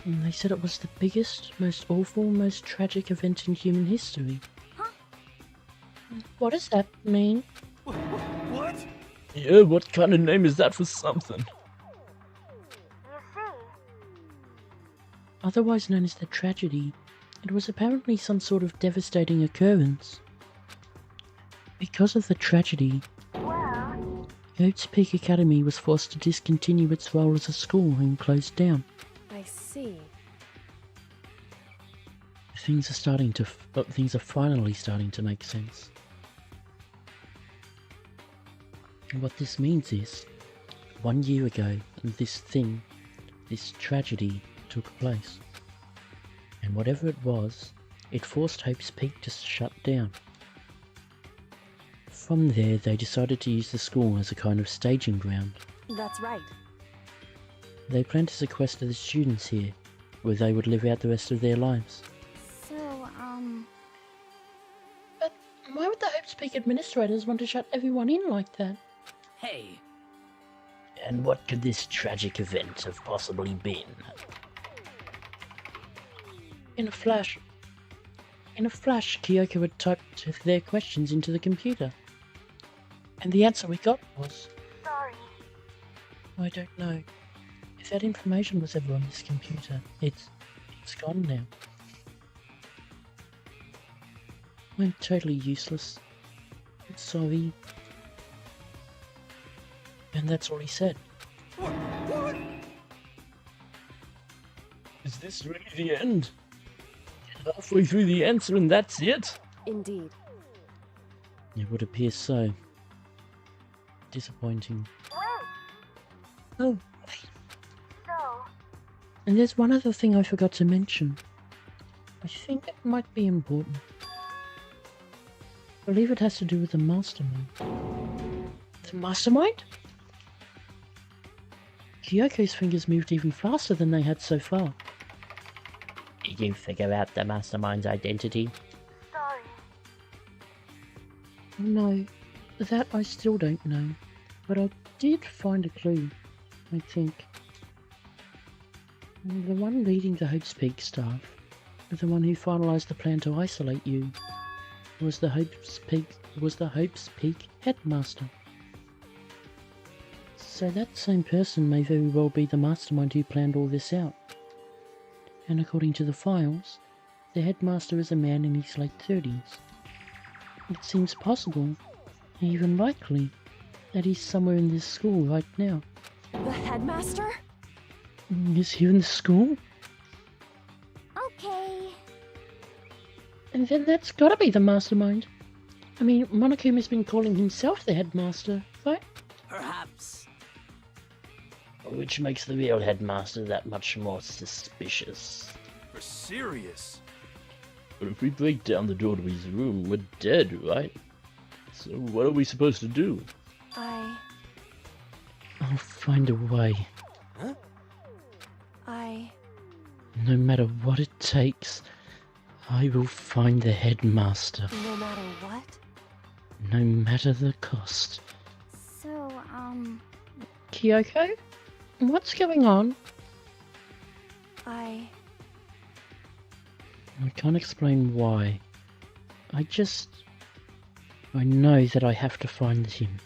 And they said it was the biggest, most awful, most tragic event in human history. Huh? What does that mean? What? Yeah, what kind of name is that for something? You see? Otherwise known as the tragedy, it was apparently some sort of devastating occurrence. Because of the tragedy, Well, Oats Peak Academy was forced to discontinue its role as a school and closed down. I see. Things are finally starting to make sense. And what this means is, 1 year ago, this tragedy took place. And whatever it was, it forced Hope's Peak to shut down. From there, they decided to use the school as a kind of staging ground. That's right. They planned to sequester the students here, where they would live out the rest of their lives. So, But why would the Hope's Peak administrators want to shut everyone in like that? Hey. And what could this tragic event have possibly been? In a flash, Kyoko had typed their questions into the computer. And the answer we got was, Sorry. I don't know. If that information was ever on this computer, it's gone now. I'm totally useless. I'm sorry. And that's all he said. What? Is this really the end? Halfway through the answer and that's it? Indeed. It would appear so. Disappointing. Wait. Oh, So, and there's one other thing I forgot to mention. I think it might be important. I believe it has to do with the mastermind. The mastermind? Kyoko's fingers moved even faster than they had so far. Did you figure out the mastermind's identity? sorry. No, that I still don't know. But I did find a clue, I think. The one leading the Hope's Peak staff, the one who finalised the plan to isolate you, was the Hope's Peak headmaster. So that same person may very well be the mastermind who planned all this out. And according to the files, the headmaster is a man in his late 30s. It seems possible, even likely, that he's somewhere in this school right now. The headmaster? Is he in the school? okay. And then that's gotta be the mastermind. I mean, Monokuma's been calling himself the headmaster, right? Perhaps. Which makes the real headmaster that much more suspicious. You're serious? But if we break down the door to his room, we're dead, right? So what are we supposed to do? I'll find a way. Huh? No matter what it takes, I will find the headmaster. No matter what? No matter the cost. So, Kyoko? What's going on? I can't explain why. I know that I have to find him.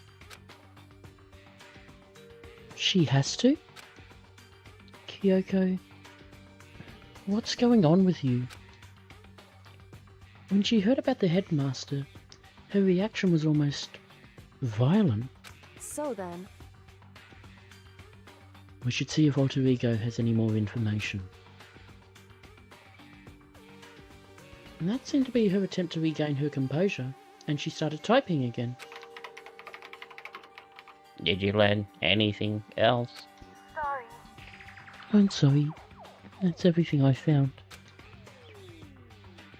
She has to? Kyoko, what's going on with you? When she heard about the headmaster, her reaction was almost violent. So then, We should see if Alter Ego has any more information. And that seemed to be her attempt to regain her composure, and she started typing again. Did you learn anything else? Sorry. I'm sorry. That's everything I found.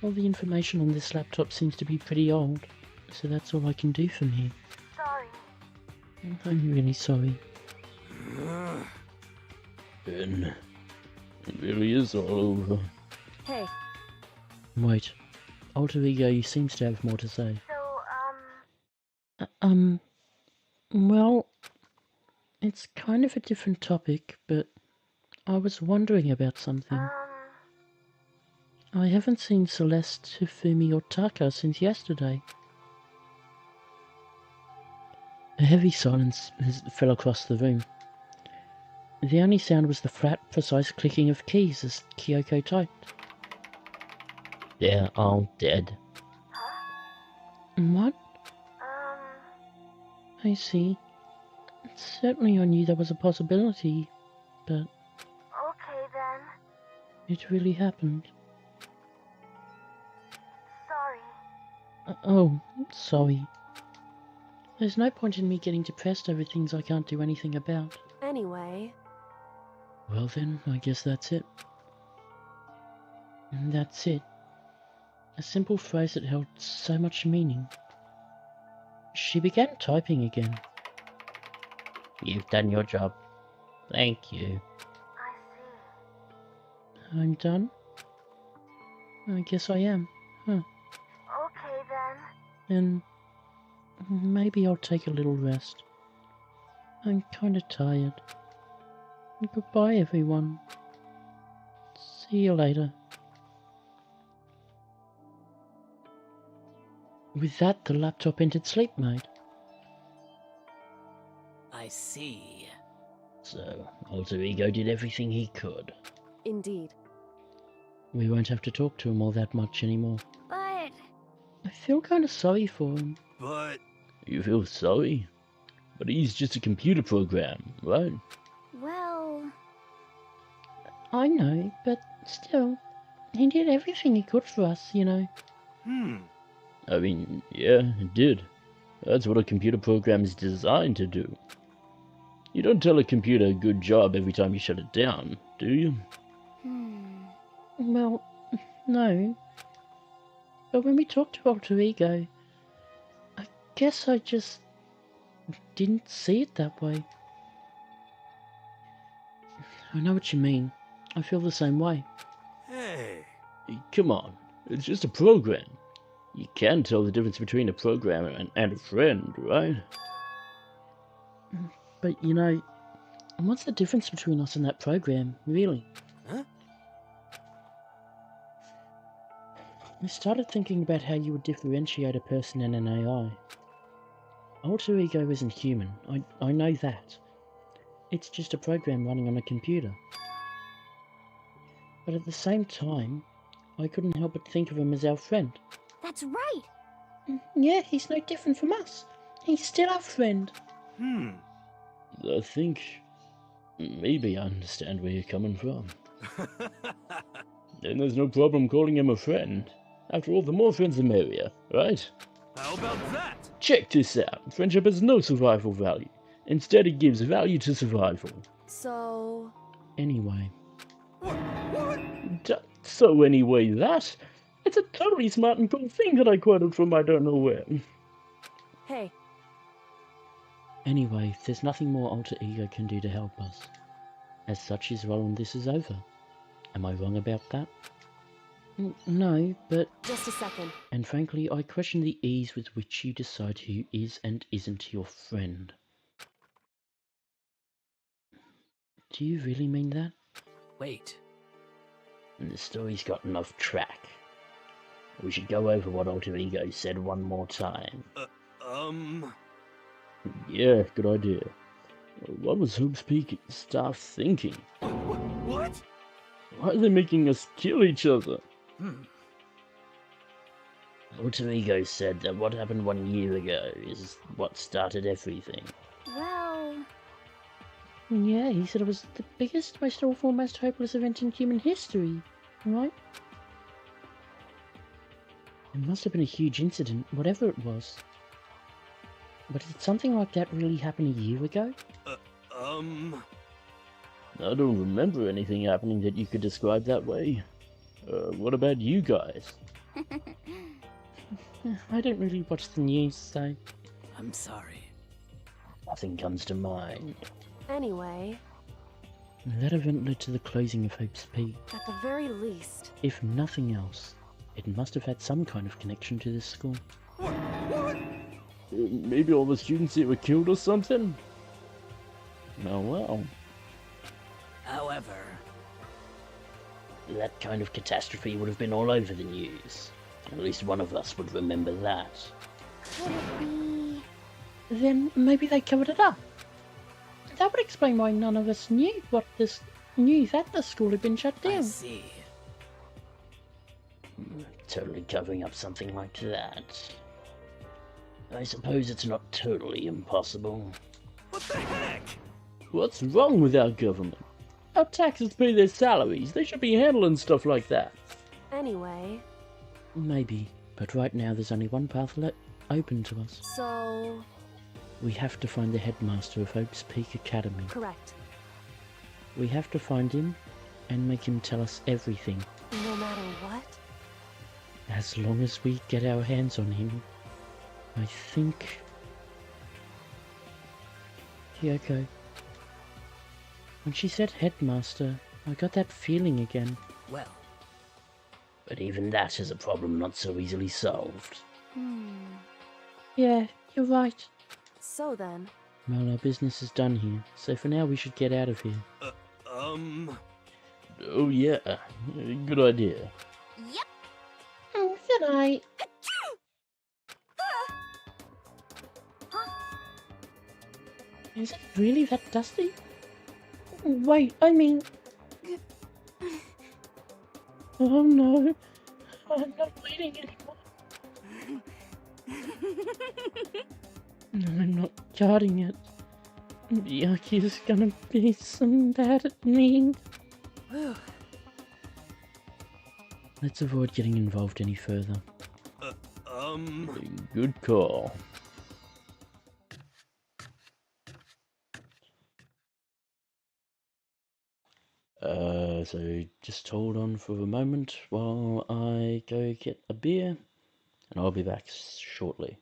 All the information on this laptop seems to be pretty old, so that's all I can do from here. Sorry. I'm really sorry. Ben, it really is all over. hey, Wait, Alter Ego seems to have more to say. So, Well, it's kind of a different topic, but I was wondering about something. I haven't seen Celeste, Hifumi or Taka since yesterday. A heavy silence fell across the room. The only sound was the flat, precise clicking of keys as Kyoko typed. They're all dead. huh? What? Um, I see. Certainly I knew there was a possibility, but Okay then. it really happened. Sorry. Oh, sorry. There's no point in me getting depressed over things I can't do anything about. Anyway, Well then, I guess that's it. And that's it. A simple phrase that held so much meaning. She began typing again. You've done your job. Thank you. I see. I'm done? I guess I am. Huh. Okay then. Then maybe I'll take a little rest. I'm kinda tired. Goodbye, everyone. See you later. With that, the laptop entered sleep mode. I see. So, Alter Ego did everything he could. Indeed. We won't have to talk to him all that much anymore. But I feel kinda sorry for him. But You feel sorry? But he's just a computer program, right? well, I know, but still, he did everything he could for us, you know. I mean, yeah, it did. That's what a computer program is designed to do. You don't tell a computer good job every time you shut it down, do you? Well, no. But when we talked to Alter Ego, I guess I just didn't see it that way. I know what you mean. I feel the same way. hey, Come on, it's just a program. You can tell the difference between a programmer and a friend, right? But you know, what's the difference between us and that program, really? Huh? I started thinking about how you would differentiate a person and an AI. Alter Ego isn't human, I know that. It's just a program running on a computer. But at the same time, I couldn't help but think of him as our friend. that's right. Yeah, he's no different from us. He's still our friend. I think maybe I understand where you're coming from. Then there's no problem calling him a friend. After all, the more friends the merrier, right? How about that? Check this out. Friendship has no survival value. Instead, it gives value to survival. So, Anyway. What? So anyway, it's a totally smart and cool thing that I quoted from I don't know where. hey, Anyway, there's nothing more Alter Ego can do to help us. As such, his role in this is over. Am I wrong about that? No, but... just a second. And frankly, I question the ease with which you decide who is and isn't your friend. Do you really mean that? Wait. The story's gotten off track. We should go over what Alter Ego said one more time. Yeah, good idea. What was Hope's Peak staff thinking? What? Why are they making us kill each other? Alter Ego said that what happened 1 year ago is what started everything. Well, Yeah, he said it was the biggest, most awful, most hopeless event in human history, right? It must have been a huge incident, whatever it was. But did something like that really happen a year ago? I don't remember anything happening that you could describe that way. What about you guys? I don't really watch the news, so... I'm sorry. Nothing comes to mind. Anyway, That event led to the closing of Hope's Peak. at the very least, If nothing else, it must have had some kind of connection to this school. What? Maybe all the students here were killed or something? Oh well. however, That kind of catastrophe would have been all over the news. At least one of us would remember that. could it be? Then maybe they covered it up. That would explain why none of us knew that the school had been shut I down. see. Totally covering up something like that. I suppose it's not totally impossible. What the heck? What's wrong with our government? Our taxes pay their salaries. They should be handling stuff like that. Anyway, Maybe, but right now there's only one path open to us. so... We have to find the headmaster of Hope's Peak Academy. Correct. We have to find him and make him tell us everything. No matter what? As long as we get our hands on him, I think... Kyoko. When she said headmaster, I got that feeling again. Well, But even that is a problem not so easily solved. hmm. Yeah, you're right. So then, Well, our business is done here, so for now we should get out of here. Oh yeah, good idea. Yep. Oh, good night. Is it really that dusty? Wait, I mean... Oh no, I'm not waiting anymore. I'm not guarding it. Yaki's gonna be so bad at me. Let's avoid getting involved any further. Good call. So just hold on for a moment while I go get a beer, and I'll be back shortly.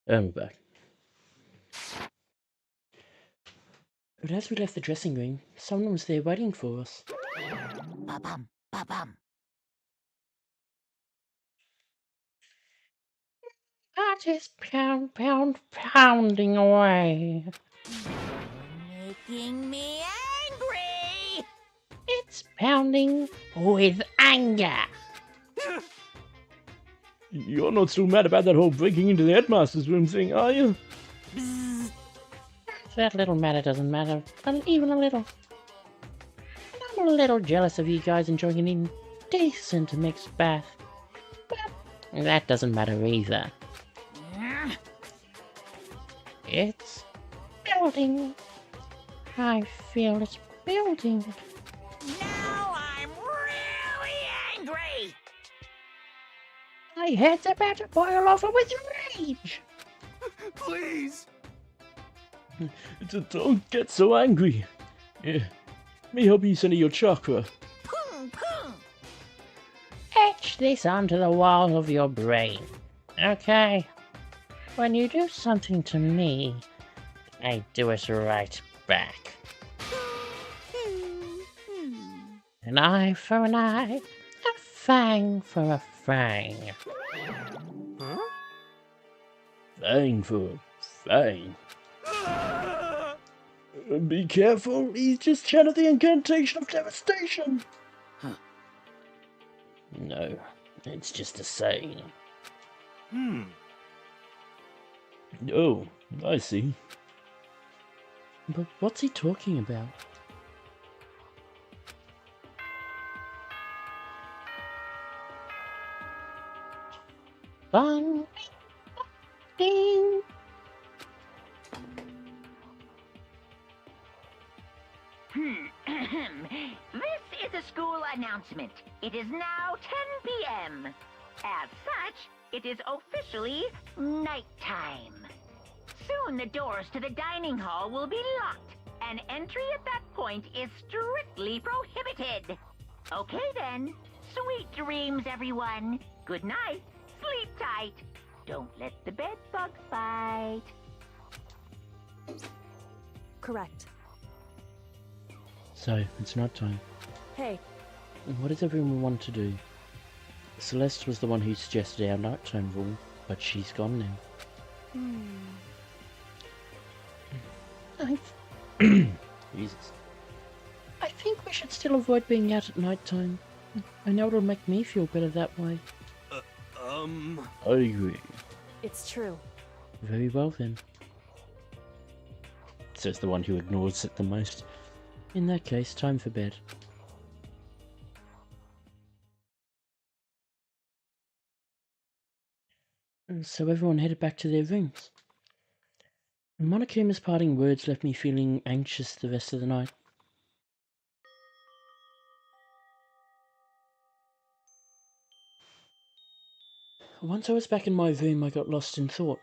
And we're back. But as we left the dressing room, someone was there waiting for us. Ba-bum, ba-bum. Heart is pounding away. Making me angry! It's pounding with anger. You're not still mad about that whole breaking into the headmaster's room thing, are you? Bzzz. That little matter doesn't matter, even a little. I'm a little jealous of you guys enjoying an indecent mixed bath. But that doesn't matter either. It's building. I feel it's building. Now I'm really angry! My head's about to boil over with rage. Please! Don't get so angry. Yeah. Let me help you center your chakra. Pung, pung! Etch this onto the wall of your brain. Okay? When you do something to me, I do it right back. An eye for an eye, a fang for a fang. Huh? Fang for fang. Ah! Be careful, he's just chanted the incantation of devastation. Huh. No, it's just a saying. Oh, I see. But what's he talking about? Bang, ding. This is a school announcement. It is now 10 p.m. As such, it is officially nighttime. Soon the doors to the dining hall will be locked, and entry at that point is strictly prohibited. Okay then. Sweet dreams, everyone. Good night. Sleep tight. Don't let the bed bugs bite. Correct. So, it's night time. Hey, What does everyone want to do? Celeste was the one who suggested our nighttime rule, but she's gone now. Jesus. I think we should still avoid being out at night time. I know it'll make me feel better that way. I agree. it's true. Very well then. Says the one who ignores it the most. In that case, time for bed. And so everyone headed back to their rooms. Monokuma's parting words left me feeling anxious the rest of the night. Once I was back in my room, I got lost in thought.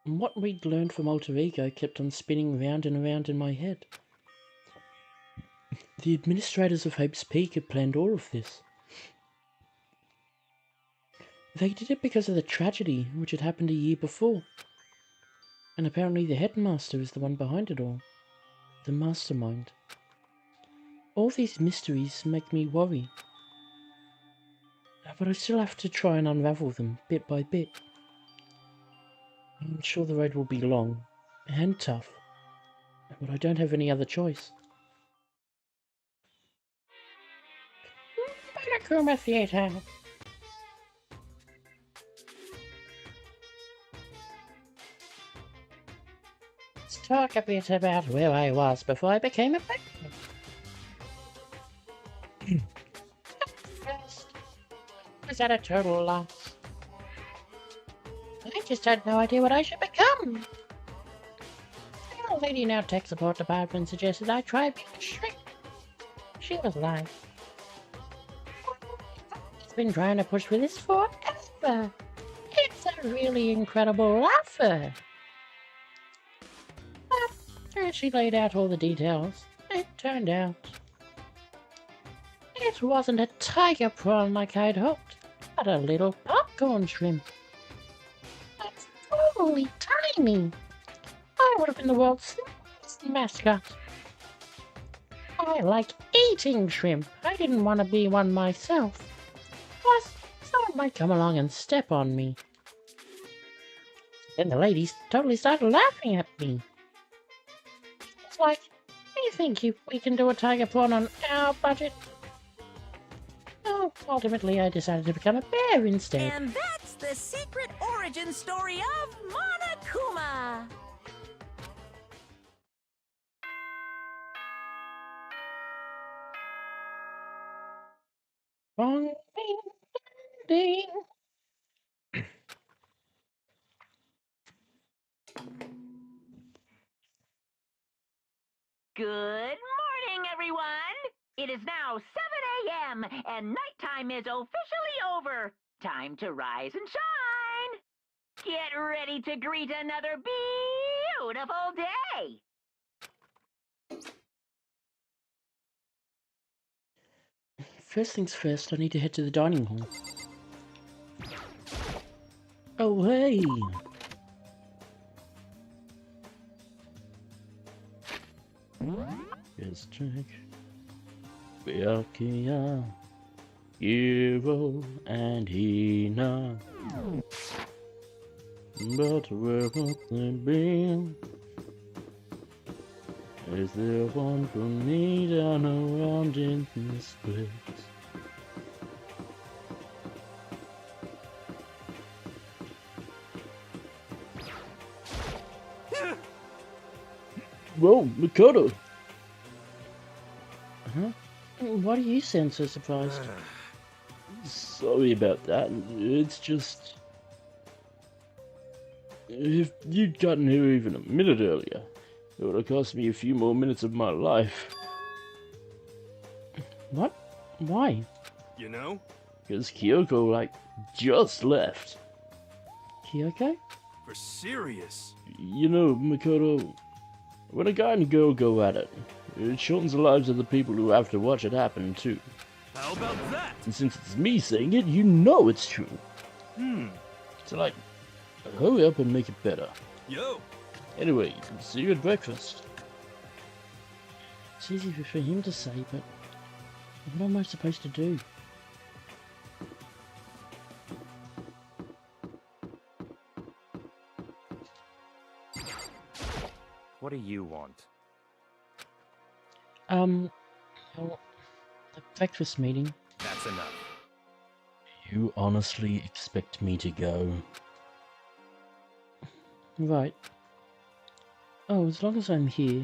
And what we'd learned from Alter Ego kept on spinning round and around in my head. The administrators of Hope's Peak had planned all of this. They did it because of the tragedy which had happened a year before. And apparently the headmaster is the one behind it all. The mastermind. All these mysteries make me worry. But I still have to try and unravel them, bit by bit. I'm sure the road will be long and tough, but I don't have any other choice. Monokuma Theatre. Let's talk a bit about where I was before I became a Pokémon. First, I was at a total loss. I just had no idea what I should become. The old lady in our tech support department suggested I try being a shrink. She was like, "I've been trying to push for this forever. It's a really incredible offer." But as she laid out all the details, it turned out it wasn't a tiger prawn like I'd hoped, but a little popcorn shrimp. That's totally tiny. I would have been the world's smallest mascot. I like eating shrimp. I didn't want to be one myself. Plus, someone might come along and step on me. Then the ladies totally started laughing at me. It's like, you think we can do a tiger prawn on our budget? Oh, ultimately I decided to become a bear instead. And that's the secret origin story of Monokuma! Bong, ding, ding. p.m. and nighttime is officially over. Time to rise and shine. Get ready to greet another beautiful day. First things first, I need to head to the dining hall. Oh, hey! Yes, Jack. Byakuya, Hero, and Hina. But where have they been? Is there one for me down around in this place? Whoa, Makoto! Huh? Why do you sound so surprised? Sorry about that. It's just... If you'd gotten here even a minute earlier, it would have cost me a few more minutes of my life. What? Why? You know? Because Kyoko, like, just left. Kyoko? For serious. You know, Makoto, when a guy and girl go at it, it shortens the lives of the people who have to watch it happen, too. How about that? And since it's me saying it, you know it's true. So, like, hurry up and make it better. Yo. Anyway, see you at breakfast. It's easy for him to say, but what am I supposed to do? What do you want? Well, the breakfast meeting. That's enough. You honestly expect me to go? Right. Oh, as long as I'm here,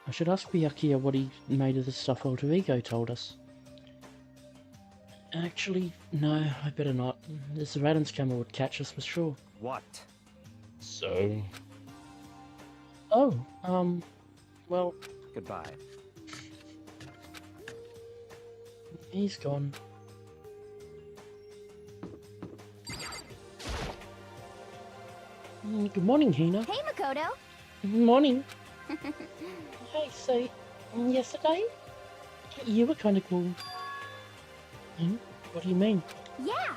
I should ask Byakuya what he made of the stuff Alter Ego told us. Actually, no, I better not. This Radon's camera would catch us for sure. What? So? Oh, well... Goodbye. He's gone. Good morning, Hina. Hey, Makoto. Morning. Hey, so, yesterday, you were kind of cool. What do you mean? Yeah.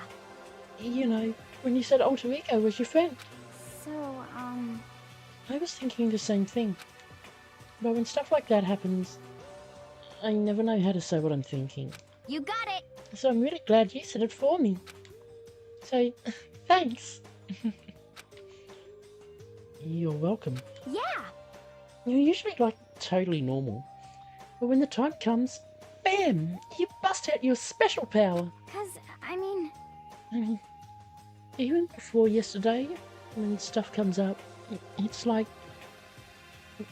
You know, when you said Alter Ego was your friend. So, I was thinking the same thing. But when stuff like that happens, I never know how to say what I'm thinking. you got it. So I'm really glad you said it for me. So, thanks. You're welcome. Yeah. You're usually like totally normal. But when the time comes, bam! You bust out your special power. 'Cause, I mean, Even before yesterday, when stuff comes up, it's like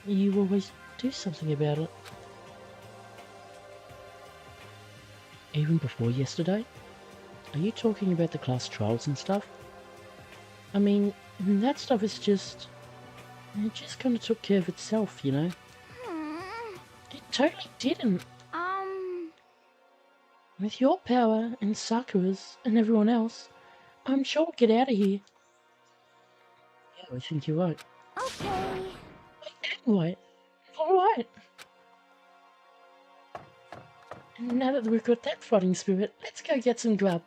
you always do something about it. Even before yesterday? Are you talking about the class trials and stuff? I mean, that stuff is just... It just kind of took care of itself, you know? It totally didn't. With your power and Sakura's and everyone else, I'm sure we'll get out of here. Yeah, I think you're right. okay. I am right. Alright. Now that we've got that fighting spirit, let's go get some grub.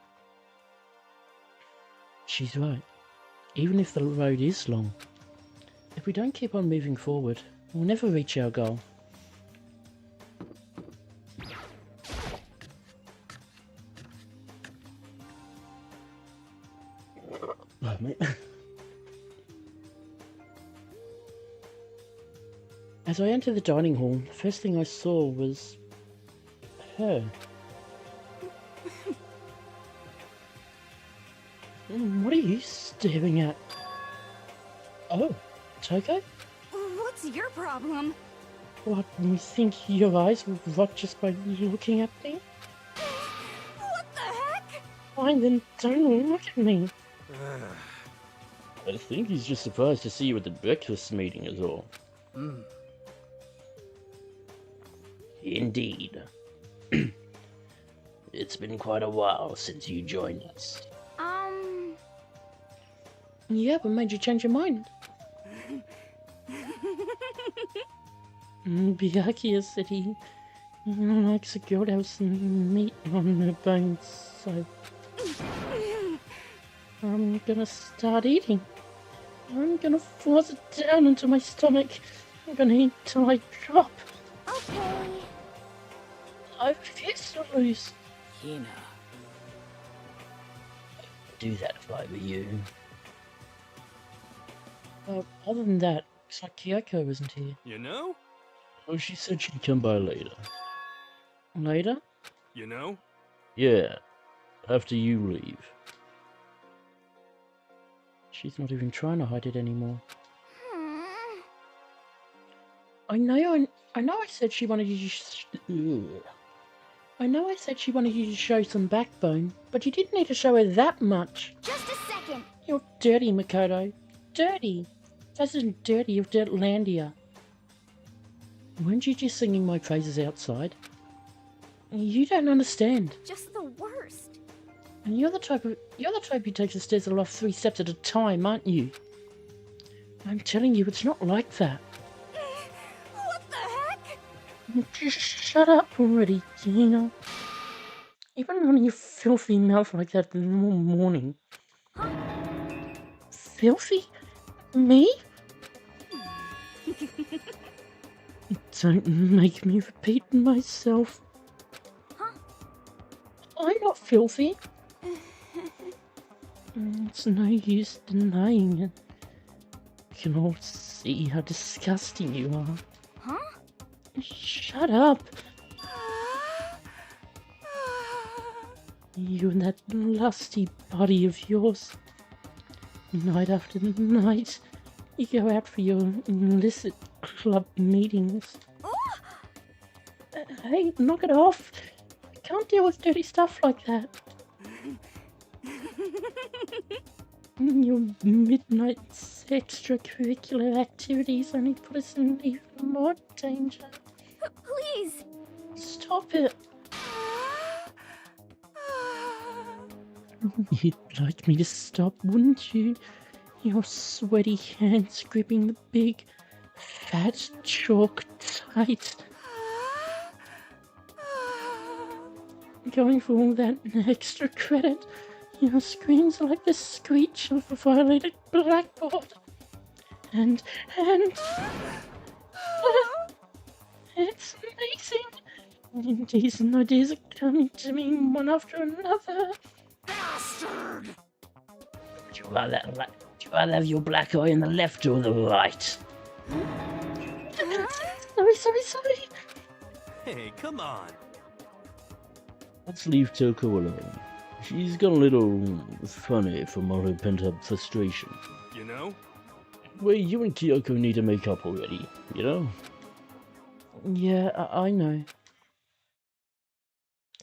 She's right. Even if the road is long, if we don't keep on moving forward, we'll never reach our goal. Oh, mate. As I entered the dining hall, the first thing I saw was her. What are you staring at? Oh, Toko? What's your problem? What, you think your eyes will rot just by looking at me? What the heck? Fine, then don't look at me. I think he's just surprised to see you at the breakfast meeting is all. Indeed. It's been quite a while since you joined us. Yeah, what made you change your mind? Byakuya said he likes a girl to have some meat on her bones, so I'm gonna start eating. I'm gonna force it down into my stomach. I'm gonna eat till I drop. Okay. I refuse to lose. Do that if I were you. Other than that, looks like Kyoko isn't here. You know? Oh, she said she'd come by later. Later? You know? Yeah, after you leave. She's not even trying to hide it anymore. Hmm. I know I said she wanted you to I know I said she wanted you to show some backbone, but you didn't need to show her that much. Just a second. You're dirty, Makoto. Dirty. As in dirty of Dirtlandia. Weren't you just singing my praises outside? You don't understand. Just the worst. And you're the type who takes the stairs aloft 3 steps at a time, aren't you? I'm telling you, it's not like that. What the heck? Just shut up already, you know. Even running your filthy mouth like that in the morning. Huh? Filthy? Me? Don't make me repeat myself. Huh? I'm not filthy. It's no use denying it. You can all see how disgusting you are. Huh? Shut up. You and that lusty body of yours. Night after night, you go out for your illicit club meetings. Hey, knock it off. I can't deal with dirty stuff like that. Your midnight extracurricular activities only put us in even more danger. Please. Stop it. You'd like me to stop, wouldn't you? Your sweaty hands gripping the big, fat chalk tight. Going for all that extra credit. Your screams are like the screech of a violated blackboard. And it's amazing. Decent ideas are coming to me one after another. Bastard! Would you rather have your black eye in the left or the right? Sorry. Hey, come on. Let's leave Toko alone. She's got a little funny from all her pent-up frustration. You know? Well, you and Kyoko need to make up already, you know? Yeah, I know.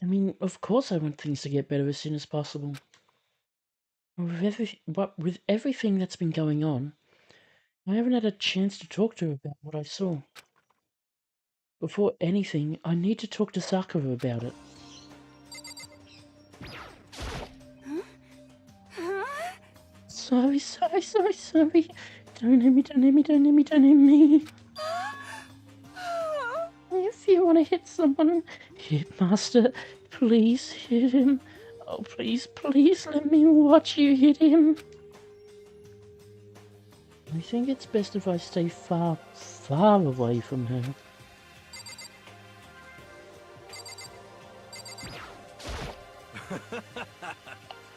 I mean, of course I want things to get better as soon as possible. With everything that's been going on, I haven't had a chance to talk to her about what I saw. Before anything, I need to talk to Sakura about it. Sorry. Don't hit me. If you want to hit someone, hit Master. Please hit him. Oh, please let me watch you hit him. I think it's best if I stay far away from her.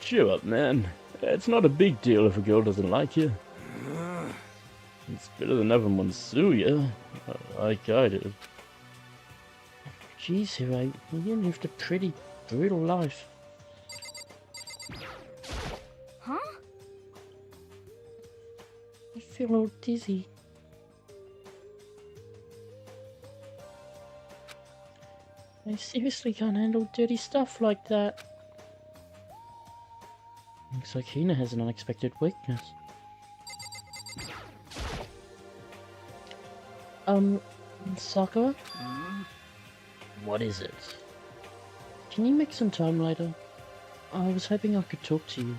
Cheer up, man. It's not a big deal if a girl doesn't like you. It's better than having one sue you, like I did. Jeez, Hiro, you lived a pretty brutal life. Huh? I feel all dizzy. I seriously can't handle dirty stuff like that. Looks like Hina has an unexpected weakness. Sakura? What is it? can you make some time later? I was hoping I could talk to you.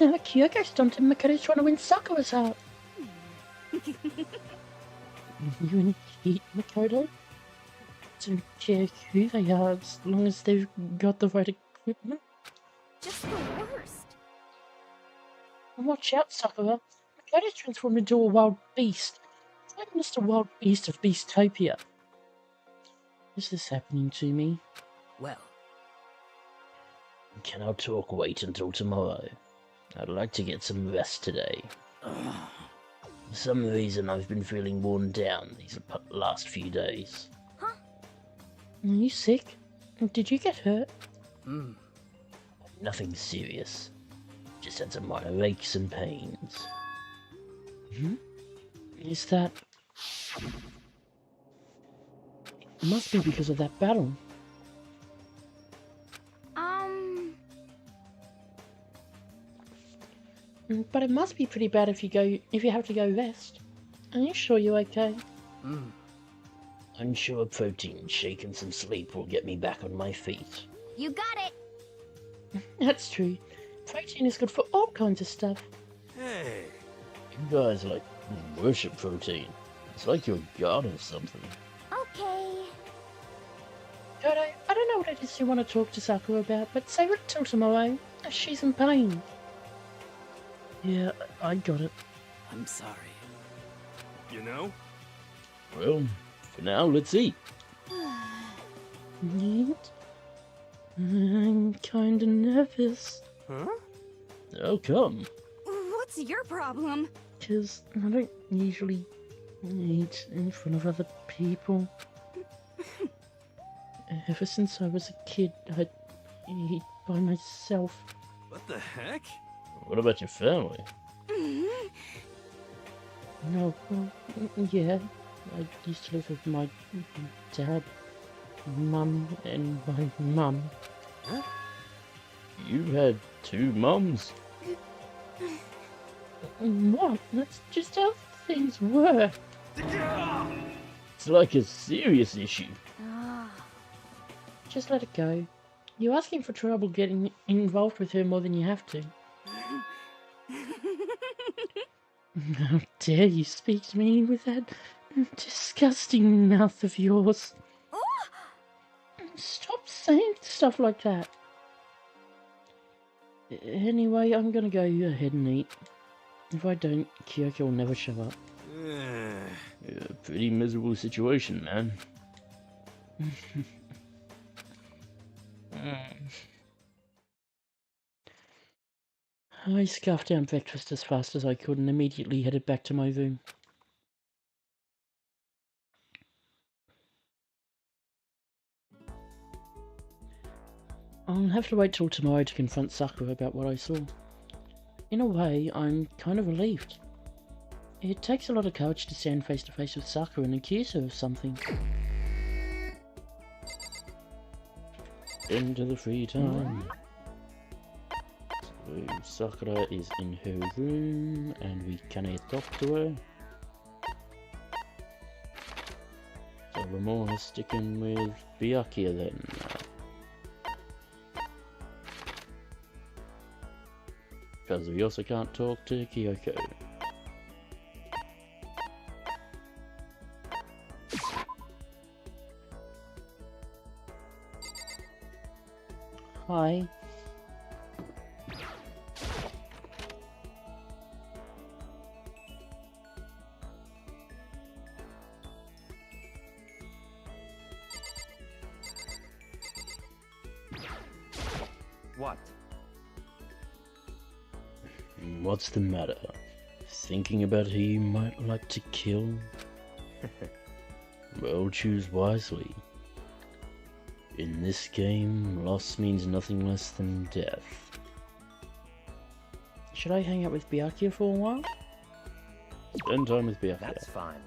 No, Kyoko stomped and Makoto's trying to win Sakura's heart. You and Makoto? Don't care who they are as long as they've got the right equipment. Just the worst. Watch out, Sakura. Makoto's transformed into a wild beast. It's like Mr. Wild Beast of Beastopia. Is this happening to me? Well, Can our talk wait until tomorrow? I'd like to get some rest today. For some reason I've been feeling worn down these last few days. Huh? Are you sick? Did you get hurt? hmm. Nothing serious. Just had some minor aches and pains. Is that... It must be because of that battle. But it must be pretty bad if you have to go rest. Are you sure you're okay? I'm sure a protein shake and some sleep will get me back on my feet. You got it. That's true. Protein is good for all kinds of stuff. Hey, You guys like worship protein. It's like you're a god or something. Okay. Kodo, I don't know what it is you want to talk to Sakura about, but save it till tomorrow. She's in pain. Yeah, I got it. I'm sorry. you know? Well, for now, let's eat. Eat? I'm kinda nervous. Huh? Oh, come. What's your problem? 'Cause I don't usually eat in front of other people. Ever since I was a kid, I'd eat by myself. What the heck? What about your family? No, well, yeah. I used to live with my dad, mum, and my mum. Huh? You had two mums? What? That's just how things were. It's like a serious issue. Just let it go. You're asking for trouble getting involved with her more than you have to. How dare you speak to me with that disgusting mouth of yours? Stop saying stuff like that. Anyway, I'm gonna go ahead and eat. If I don't, Kyoko will never show up. Yeah, pretty miserable situation, man. I scarfed down breakfast as fast as I could and immediately headed back to my room. I'll have to wait till tomorrow to confront Sakura about what I saw. In a way, I'm kind of relieved. It takes a lot of courage to stand face to face with Sakura and accuse her of something. Into the free time. So Sakura is in her room and we cannot talk to her. So we're more sticking with Byakuya then. Because we also can't talk to Kyoko. Hi. What? What's the matter? Thinking about who you might like to kill? Well, choose wisely. In this game, loss means nothing less than death. Should I hang out with Byakuya for a while? Spend time with Byakuya. That's fine.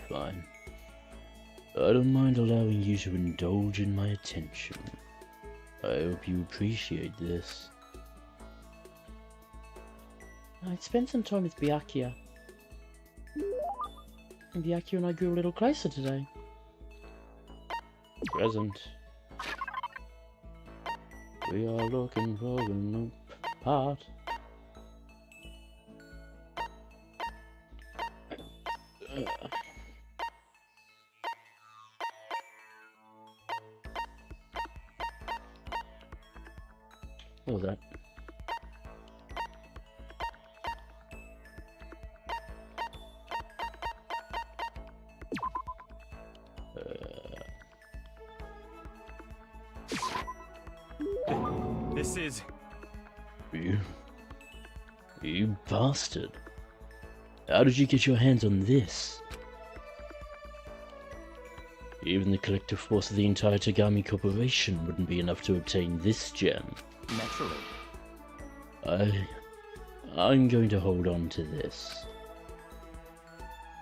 Fine. I don't mind allowing you to indulge in my attention. I hope you appreciate this. I'd spent some time with Byakuya. Byakuya and I grew a little closer today. Present. We are looking for a new part. What was that? This is... You bastard. How did you get your hands on this? Even the collective force of the entire Tagami Corporation wouldn't be enough to obtain this gem. Naturally. I'm going to hold on to this.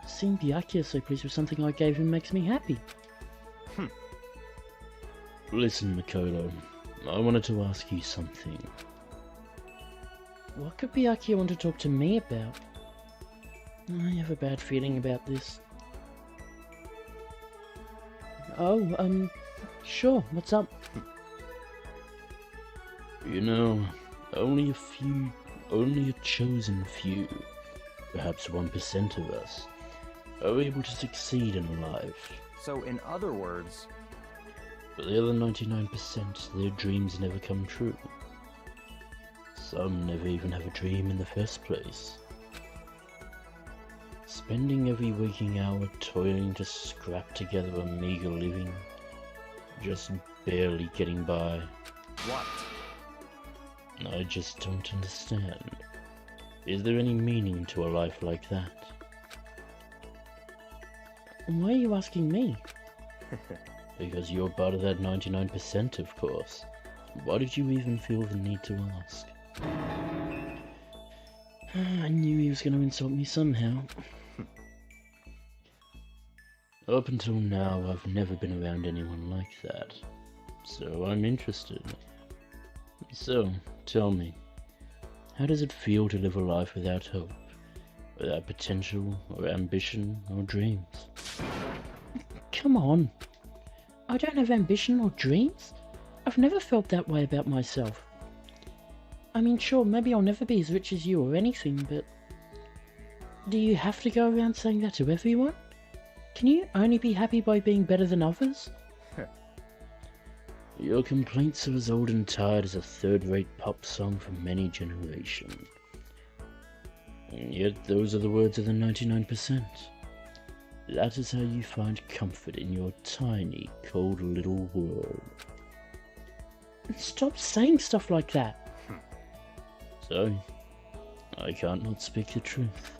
Seeing Byakuya so pleased with something I gave him makes me happy. Listen, Makoto, I wanted to ask you something. What could Byakuya want to talk to me about? I have a bad feeling about this. Oh, sure, what's up? You know, only a chosen few, perhaps 1% of us, are able to succeed in life. So, in other words... For the other 99%, their dreams never come true. Some never even have a dream in the first place. Spending every waking hour toiling to scrap together a meager living, just barely getting by. What? I just don't understand. Is there any meaning to a life like that? Why are you asking me? Because you're part of that 99%, of course. Why did you even feel the need to ask? I knew he was going to insult me somehow. Up until now, I've never been around anyone like that. So I'm interested. So, tell me, how does it feel to live a life without hope? Without potential, or ambition, or dreams? Come on. I don't have ambition or dreams. I've never felt that way about myself. I mean, sure, maybe I'll never be as rich as you or anything, but... Do you have to go around saying that to everyone? Can you only be happy by being better than others? Your complaints are as old and tired as a third-rate pop song from any generation. And yet those are the words of the 99%. That is how you find comfort in your tiny, cold little world. Stop saying stuff like that. So, I can't not speak the truth.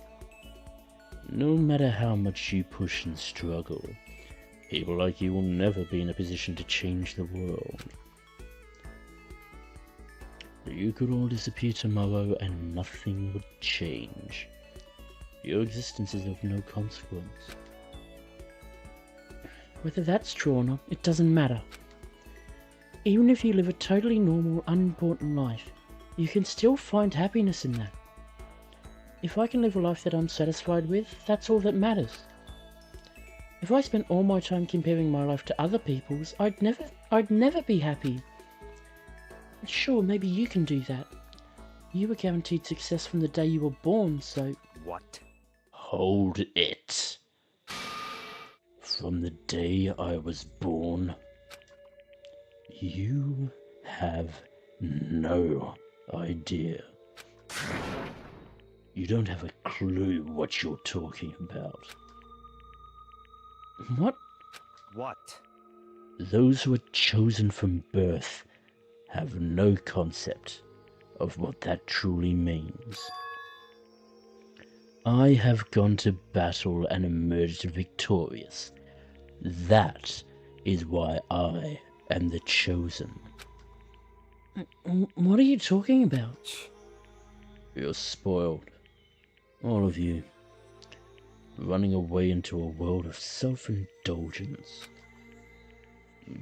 No matter how much you push and struggle, people like you will never be in a position to change the world. You could all disappear tomorrow and nothing would change. Your existence is of no consequence. Whether that's true or not, it doesn't matter. Even if you live a totally normal, unimportant life, you can still find happiness in that. If I can live a life that I'm satisfied with, that's all that matters. If I spent all my time comparing my life to other people's, I'd never be happy. Sure, maybe you can do that. You were guaranteed success from the day you were born, so... What? Hold it. From the day I was born, you have no idea. You don't have a clue what you're talking about. What? What? Those who are chosen from birth have no concept of what that truly means. I have gone to battle and emerged victorious. That is why I am the chosen. What are you talking about? You're spoiled. All of you. Running away into a world of self-indulgence.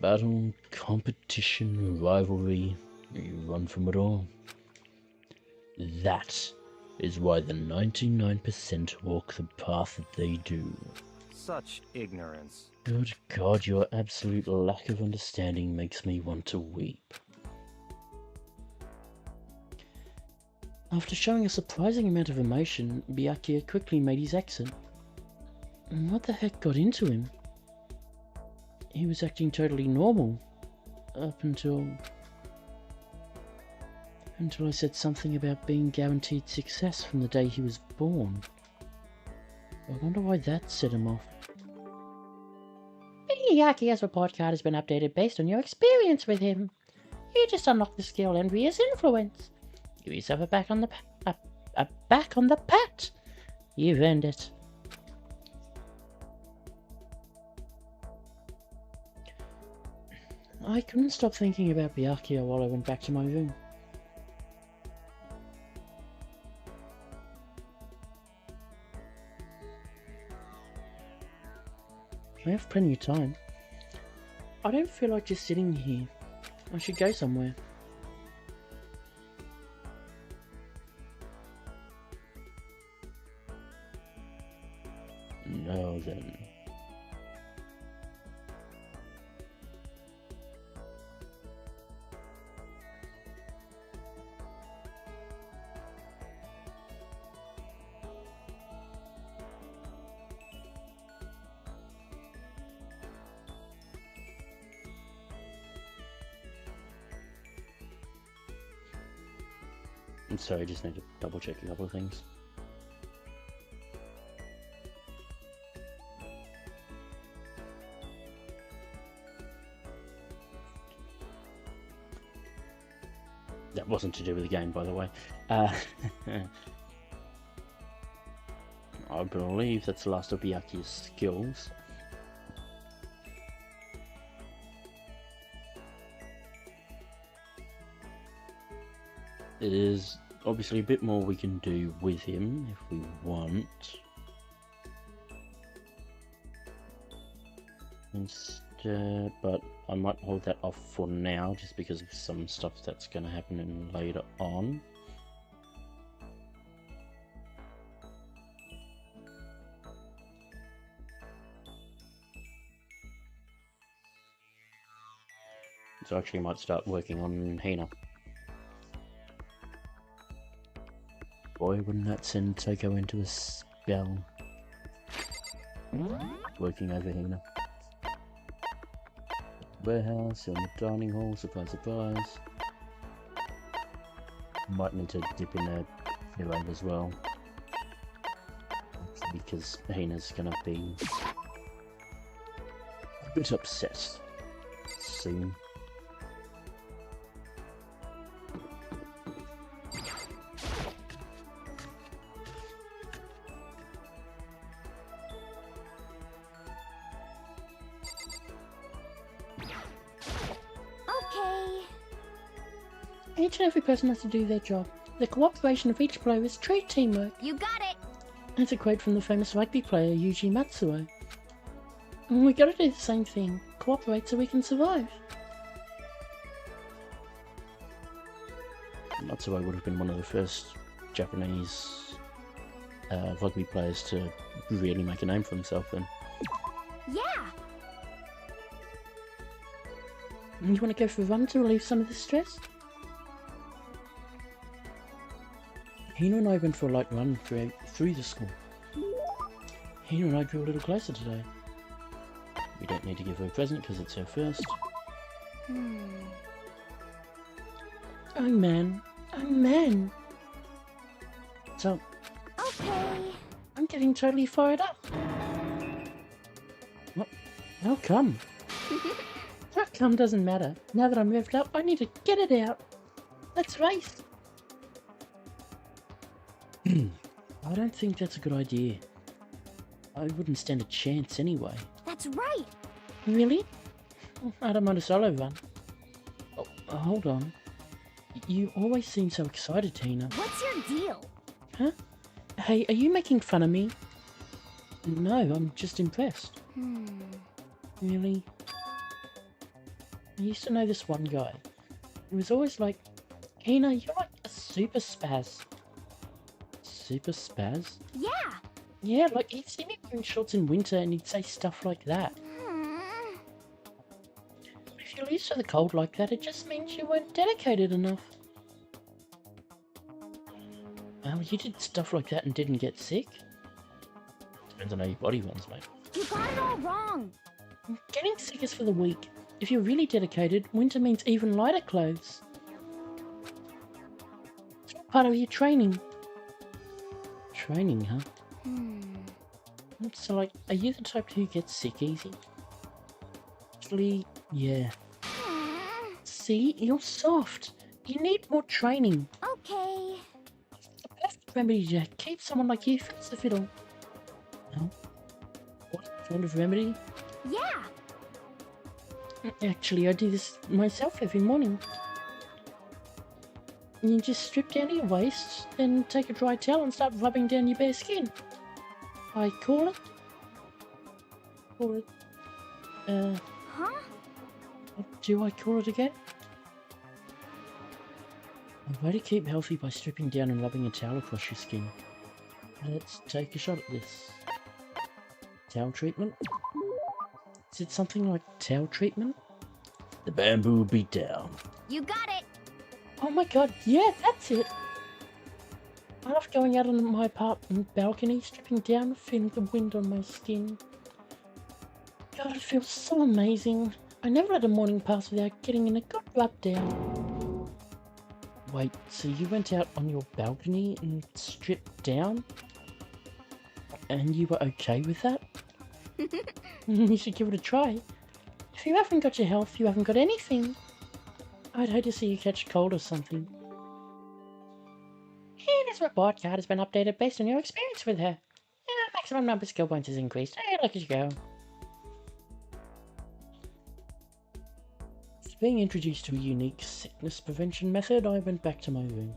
Battle, competition, rivalry, you run from it all. That is why the 99% walk the path that they do. Such ignorance. Good God, your absolute lack of understanding makes me want to weep. After showing a surprising amount of emotion, Byakuya quickly made his exit. What the heck got into him? He was acting totally normal, up until I said something about being guaranteed success from the day he was born. I wonder why that set him off. Byakuya's report card has been updated based on your experience with him. You just unlocked the skill Envious Influence. Give yourself a back on the pat. You've earned it. I couldn't stop thinking about Byakuya while I went back to my room. I have plenty of time. I don't feel like just sitting here. I should go somewhere. Now then. I'm sorry, I just need to double check a couple of things. That wasn't to do with the game, by the way. I believe that's the last of Byakuya's skills. There's obviously a bit more we can do with him if we want. Instead, but I might hold that off for now just because of some stuff that's going to happen in later on. So actually I might start working on Hina. Boy, wouldn't that send Toko into a spell. Working over Hina. Warehouse, in the dining hall, surprise, surprise. Might need to dip in a hero as well. Because Hina's gonna be a bit upset soon. Each and every person has to do their job. The cooperation of each player is true teamwork. You got it! That's a quote from the famous rugby player Yuji Matsuo. And we gotta do the same thing. Cooperate so we can survive. Matsuo would have been one of the first Japanese rugby players to really make a name for himself then. Yeah! You wanna go for a run to relieve some of the stress? Hina and I went for a light run through the school. Hina and I drew a little closer today. We don't need to give her a present because it's her first. Oh man. Oh man. So, Okay. I'm getting totally fired up. how come? How come doesn't matter. Now that I'm revved up, I need to get it out. Let's race. I don't think that's a good idea. I wouldn't stand a chance anyway. That's right! Really? I don't mind a solo run. Oh, hold on. You always seem so excited, Tina. What's your deal? Huh? Hey, are you making fun of me? No, I'm just impressed. Really? I used to know this one guy. He was always like, Tina, you're like a super spaz. Super spaz? Yeah! Yeah, like he'd see me wearing shorts in winter and he'd say stuff like that. If you're used to the cold like that, it just means you weren't dedicated enough. Oh, you did stuff like that and didn't get sick? Depends on how your body runs, mate. You got it all wrong. Getting sick is for the weak. If you're really dedicated, winter means even lighter clothes. It's all part of your training. Training, huh? So, like, are you the type who gets sick easy? Actually, yeah. See, you're soft. You need more training. Okay. The perfect remedy to keep someone like you fit as a fiddle. No? What kind of remedy? Yeah. Actually, I do this myself every morning. You just strip down to your waist, then take a dry towel and start rubbing down your bare skin. I call it... Huh? What do I call it again? A way to keep healthy by stripping down and rubbing a towel across your skin. Let's take a shot at this. Towel treatment? Is it something like towel treatment? The bamboo beat down. You got it. Oh my god, yeah, that's it! I love going out on my apartment balcony, stripping down, feeling the wind on my skin. God, it feels so amazing. I never had a morning pass without getting in a good rub down. Wait, so you went out on your balcony and stripped down? And you were okay with that? You should give it a try. If you haven't got your health, you haven't got anything. I'd hate to see you catch a cold or something. Here, this report card has been updated based on your experience with her. Maximum number of skill points has increased. Hey, look at you go. Being introduced to a unique sickness prevention method, I went back to my room.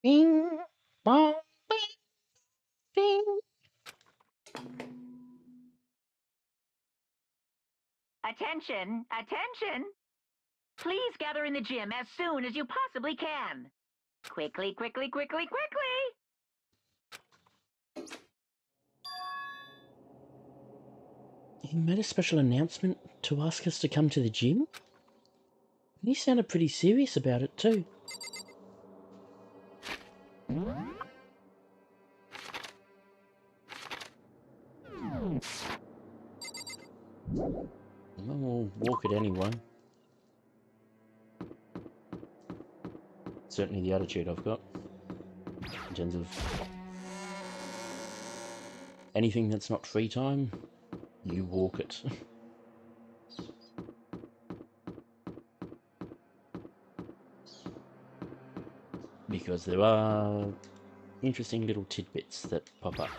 Bing, bong, bing, bing. Attention! Attention! Please gather in the gym as soon as you possibly can. Quickly, quickly, quickly, quickly! He made a special announcement to ask us to come to the gym? He sounded pretty serious about it too. We'll walk it anyway. Certainly the attitude I've got. In terms of anything that's not free time, you walk it. Because there are interesting little tidbits that pop up.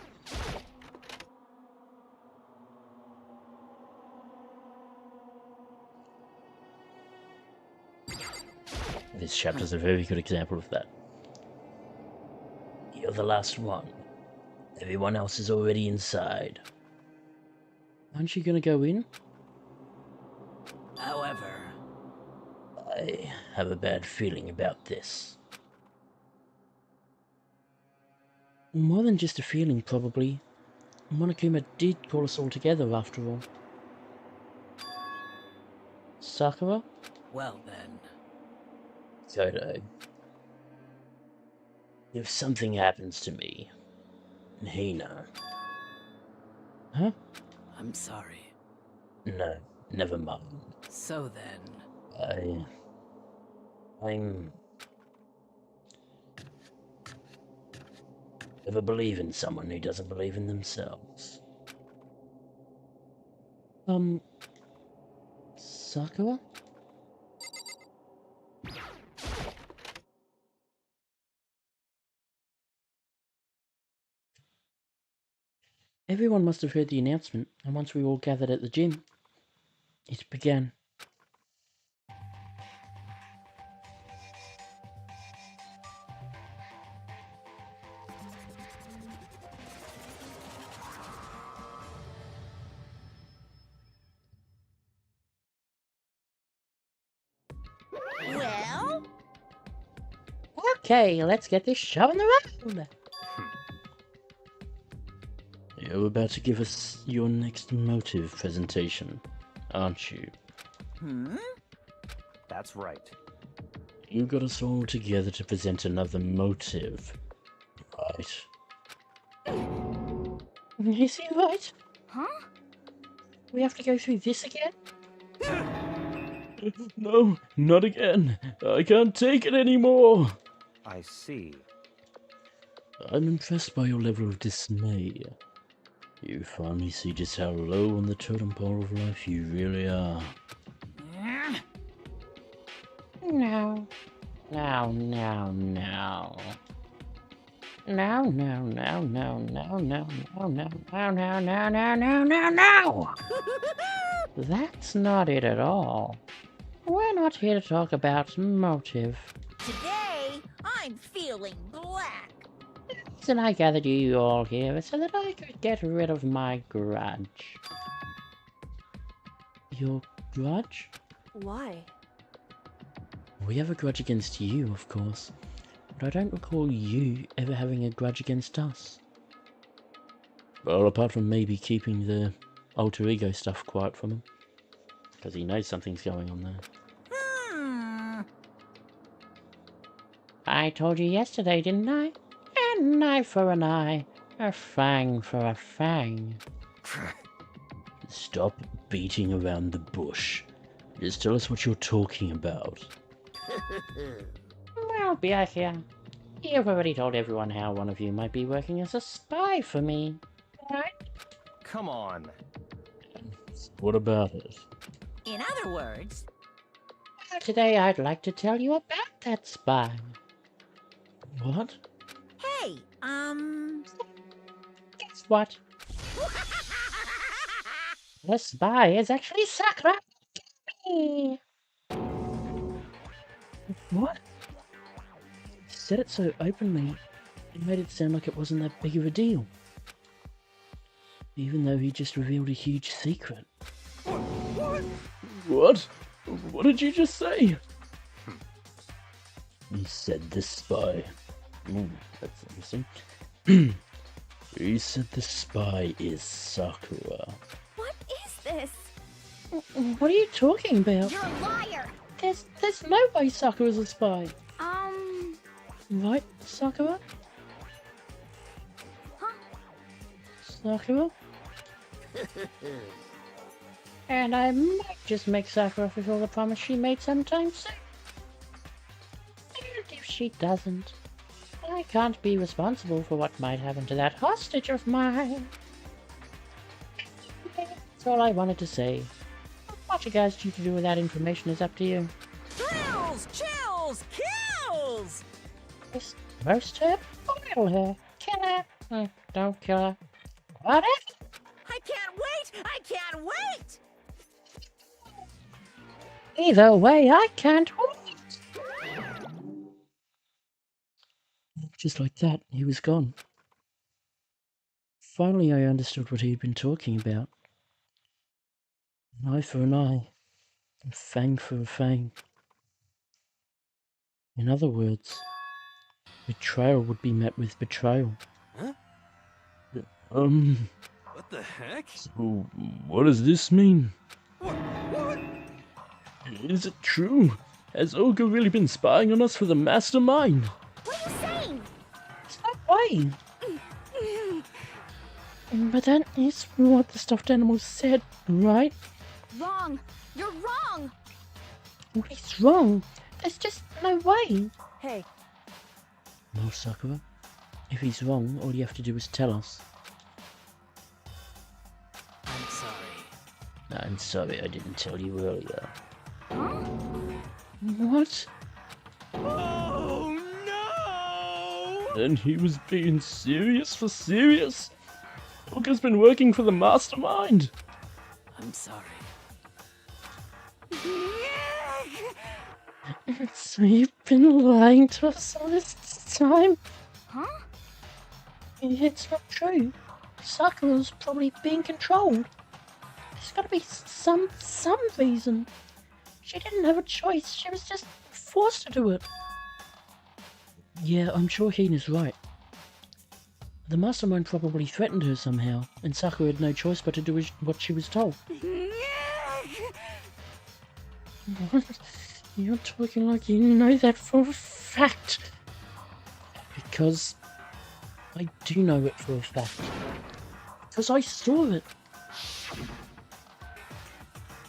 This chapter's a very good example of that. You're the last one. Everyone else is already inside. Aren't you gonna go in? However, I have a bad feeling about this. More than just a feeling, probably. Monokuma did call us all together, after all. Sakura? well then. Kodo. If something happens to me, Hina. Huh? I'm sorry. No, never mind. So then. I'm... Never believe in someone who doesn't believe in themselves. Sakura? Everyone must have heard the announcement, and once we all gathered at the gym, it began. Well, Okay, let's get this show on the road. You're about to give us your next motive presentation, aren't you? That's right. You got us all together to present another motive, right? Is he right? Huh? We have to go through this again? No, not again. I can't take it anymore. I see. I'm impressed by your level of dismay. You finally see just how low on the totem pole of life you really are. No. No, no, no. No, no, no, no, no, no, no, no, no, no, no, no, no, no, no! That's not it at all. We're not here to talk about motive. Today, I'm feeling black. And I gathered you all here so that I could get rid of my grudge. Your grudge? Why? We have a grudge against you, of course. But I don't recall you ever having a grudge against us. Well, apart from maybe keeping the alter ego stuff quiet from him. Because he knows something's going on there. I told you yesterday, didn't I? An eye for an eye, a fang for a fang. Stop beating around the bush. Just tell us what you're talking about. Well, Byakuya, you've already told everyone how one of you might be working as a spy for me, right? Come on. What about it? In other words, Today I'd like to tell you about that spy. What? hey, Guess what? The spy is actually Sakura. What? He said it so openly, it made it sound like it wasn't that big of a deal. Even though he just revealed a huge secret. What? What did you just say? He said the spy. That's interesting. He said the spy is Sakura. What is this? What are you talking about? You're a liar! There's no way Sakura's a spy. Right, Sakura? Huh? Sakura? And I might just make Sakura fulfill the promise she made sometime soon. And if she doesn't, I can't be responsible for what might happen to that hostage of mine. That's all I wanted to say. What you guys choose to do with that information is up to you. thrills, chills, kills! Just roast her, boil her, kill her. Don't kill her. Whatever. I can't wait! I can't wait! Either way, I can't wait. Just like that, he was gone. Finally, I understood what he'd been talking about. An eye for an eye, a fang for a fang. In other words, betrayal would be met with betrayal. Huh? What the heck? So what does this mean? What? Is it true? Has Olga really been spying on us for the mastermind? What are you saying? It's no way. But that is what the stuffed animal said, right? Wrong! You're wrong! What is wrong? There's just no way. Hey, No, Sakura. If he's wrong, all you have to do is tell us. I'm sorry. I'm sorry I didn't tell you earlier. Huh? What? Oh no! Then he was being serious for serious? Olga's been working for the mastermind! I'm sorry. So you've been lying to us all this time? Huh? It's not true. Sakura's probably being controlled. There's gotta be some reason. She didn't have a choice. She was just forced to do it. Yeah, I'm sure Hina's right. The mastermind probably threatened her somehow, and Sakura had no choice but to do what she was told. What? You're talking like you know that for a fact. Because I do know it for a fact. Because I saw it.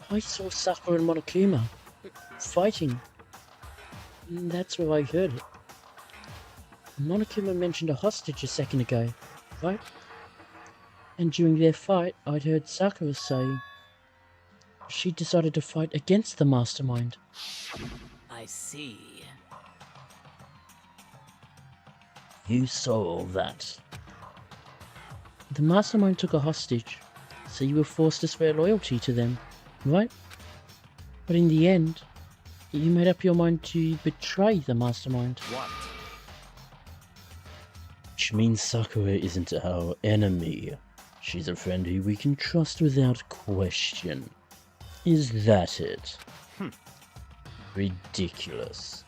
I saw Sakura and Monokuma fighting. And that's where I heard it. Monokuma mentioned a hostage a second ago, right? And during their fight, I'd heard Sakura say she decided to fight against the mastermind. I see. You saw all that. The mastermind took a hostage, so you were forced to swear loyalty to them, right? But in the end, you made up your mind to betray the mastermind. What? Which means Sakura isn't our enemy. She's a friend who we can trust without question. Is that it? Ridiculous.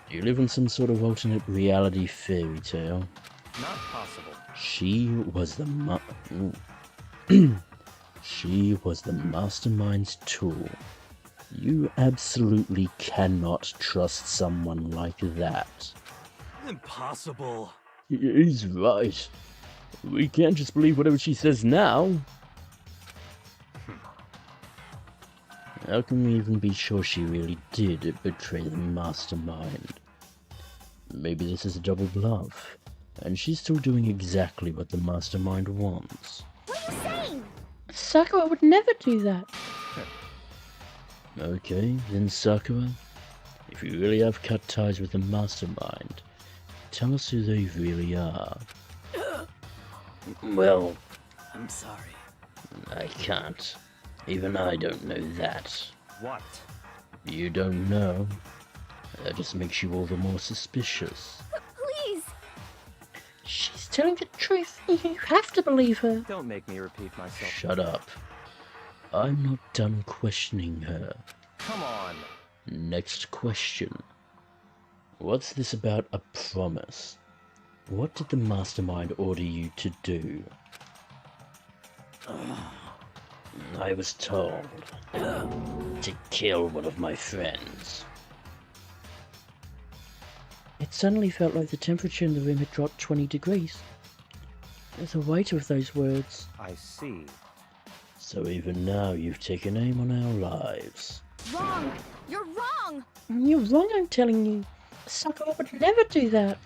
Do you live in some sort of alternate reality fairy tale? Not possible. She was the She was the mastermind's tool. You absolutely cannot trust someone like that. Impossible. He's right. We can't just believe whatever she says now. How can we even be sure she really did betray the mastermind? Maybe this is a double bluff, and she's still doing exactly what the mastermind wants. What are you saying? Sakura would never do that. Okay, then Sakura, if you really have cut ties with the mastermind, tell us who they really are. Well, I'm sorry. I can't. Even I don't know that. What? You don't know. That just makes you all the more suspicious. Please. She's telling the truth. You have to believe her. Don't make me repeat myself. Shut up. I'm not done questioning her. Come on. Next question. What's this about a promise? What did the mastermind order you to do? I was told to kill one of my friends. It suddenly felt like the temperature in the room had dropped 20 degrees. The weight of those words. I see. So even now you've taken aim on our lives. Wrong. You're wrong. You're wrong, I'm telling you. Sakura would never do that.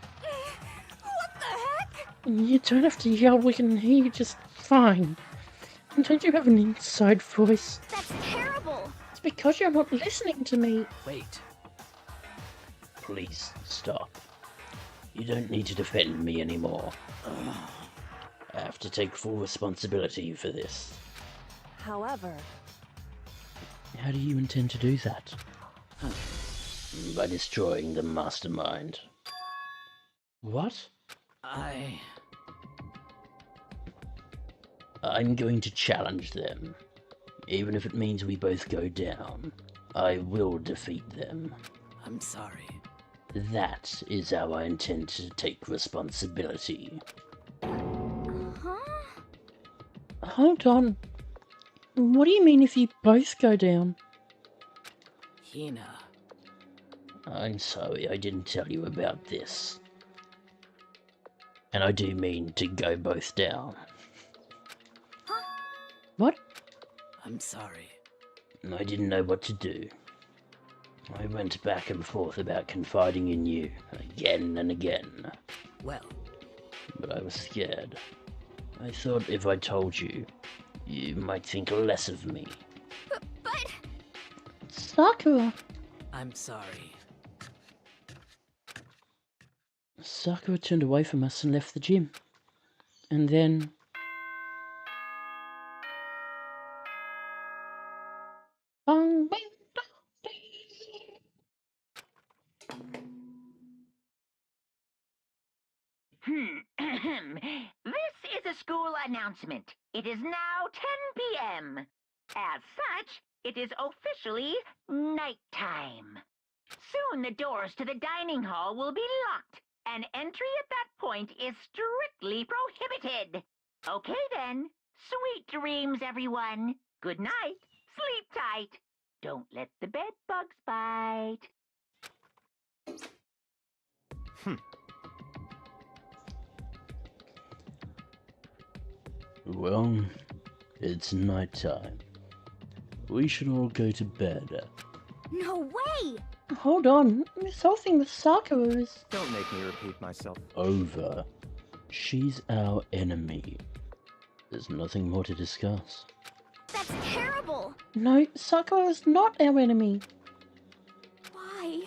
What the heck? You don't have to yell, we can hear you just fine. Don't you have an inside voice? That's terrible. It's because you're not listening to me. Wait. Please stop. You don't need to defend me anymore. I have to take full responsibility for this. However, How do you intend to do that? By destroying the mastermind. What? I'm going to challenge them. Even if it means we both go down, I will defeat them. I'm sorry. That is how I intend to take responsibility. Huh? Hold on. What do you mean if you both go down? Hina. I'm sorry I didn't tell you about this. And I do mean to go both down. What? I'm sorry. I didn't know what to do. I went back and forth about confiding in you, again and again. Well, But I was scared. I thought if I told you, you might think less of me. But Sakura. I'm sorry. Sakura turned away from us and left the gym. And then... Bong, bing, dong, This is a school announcement. It is now 10 p.m. As such, it is officially nighttime. Soon the doors to the dining hall will be locked, An entry at that point is strictly prohibited. Okay then. Sweet dreams, everyone. Good night. Sleep tight. Don't let the bed bugs bite. Well, it's night time. We should all go to bed. No way! Hold on, this whole thing with Sakura is... Don't make me repeat myself. Over. She's our enemy. There's nothing more to discuss. That's terrible! No, Sakura is not our enemy. Why?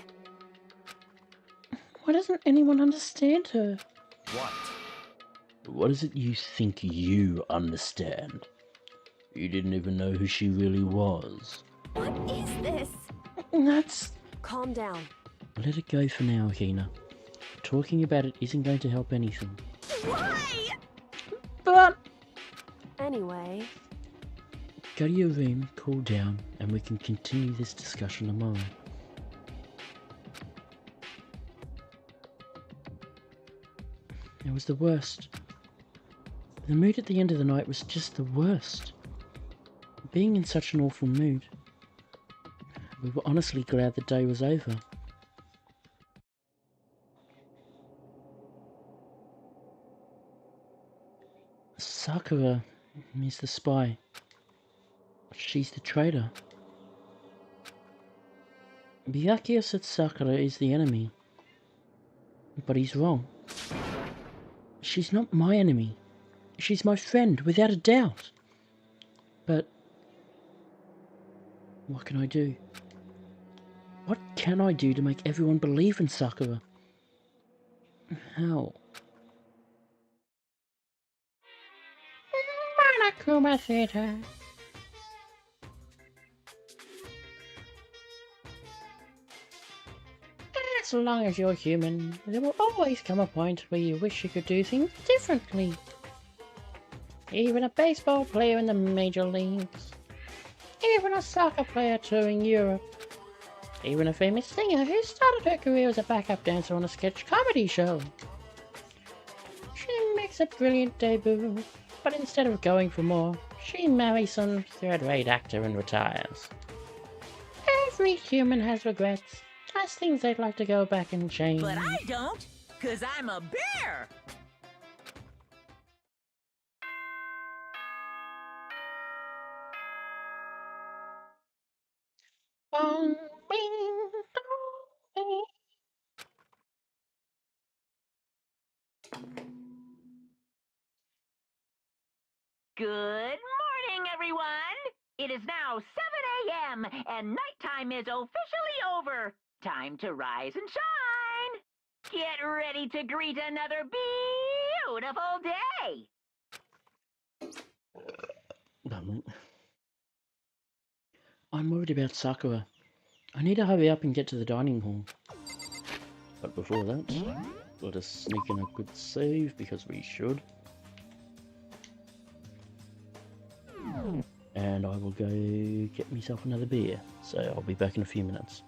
Why doesn't anyone understand her? What? What is it you think you understand? You didn't even know who she really was. What is this? That's... Calm down. Let it go for now, Hina. Talking about it isn't going to help anything. Why? But... Anyway, Go to your room, cool down, and we can continue this discussion tomorrow. It was the worst. The mood at the end of the night was just the worst. Being in such an awful mood. We were honestly glad the day was over. Sakura is the spy. She's the traitor. Byakuya said Sakura is the enemy. But he's wrong. She's not my enemy. She's my friend, without a doubt. But what can I do? What can I do to make everyone believe in Sakura? How? Monokuma Theater. As long as you're human, there will always come a point where you wish you could do things differently. Even a baseball player in the major leagues. Even a soccer player touring Europe. Even a famous singer who started her career as a backup dancer on a sketch comedy show. She makes a brilliant debut, but instead of going for more, she marries some third-rate actor and retires. Every human has regrets, has things they'd like to go back and change. But I don't, 'cause I'm a bear! Bong, bing, dong, bing. Good morning, everyone! It is now 7 a.m. and nighttime is officially over. Time to rise and shine! Get ready to greet another beautiful day! I'm worried about Sakura. I need to hurry up and get to the dining hall. But before that, let us sneak in a good save because we should. And I will go get myself another beer, so I'll be back in a few minutes.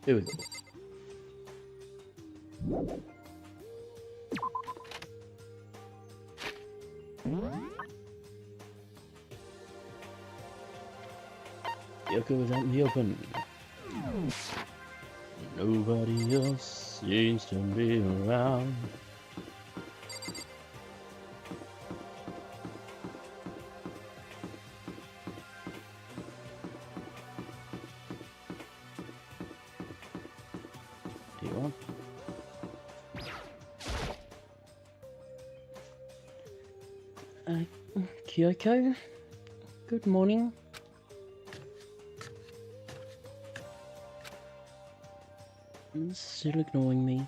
Here we go. Kyoko is out in the open. Nobody else seems to be around. Here you are. Kyoko, good morning. Still ignoring me.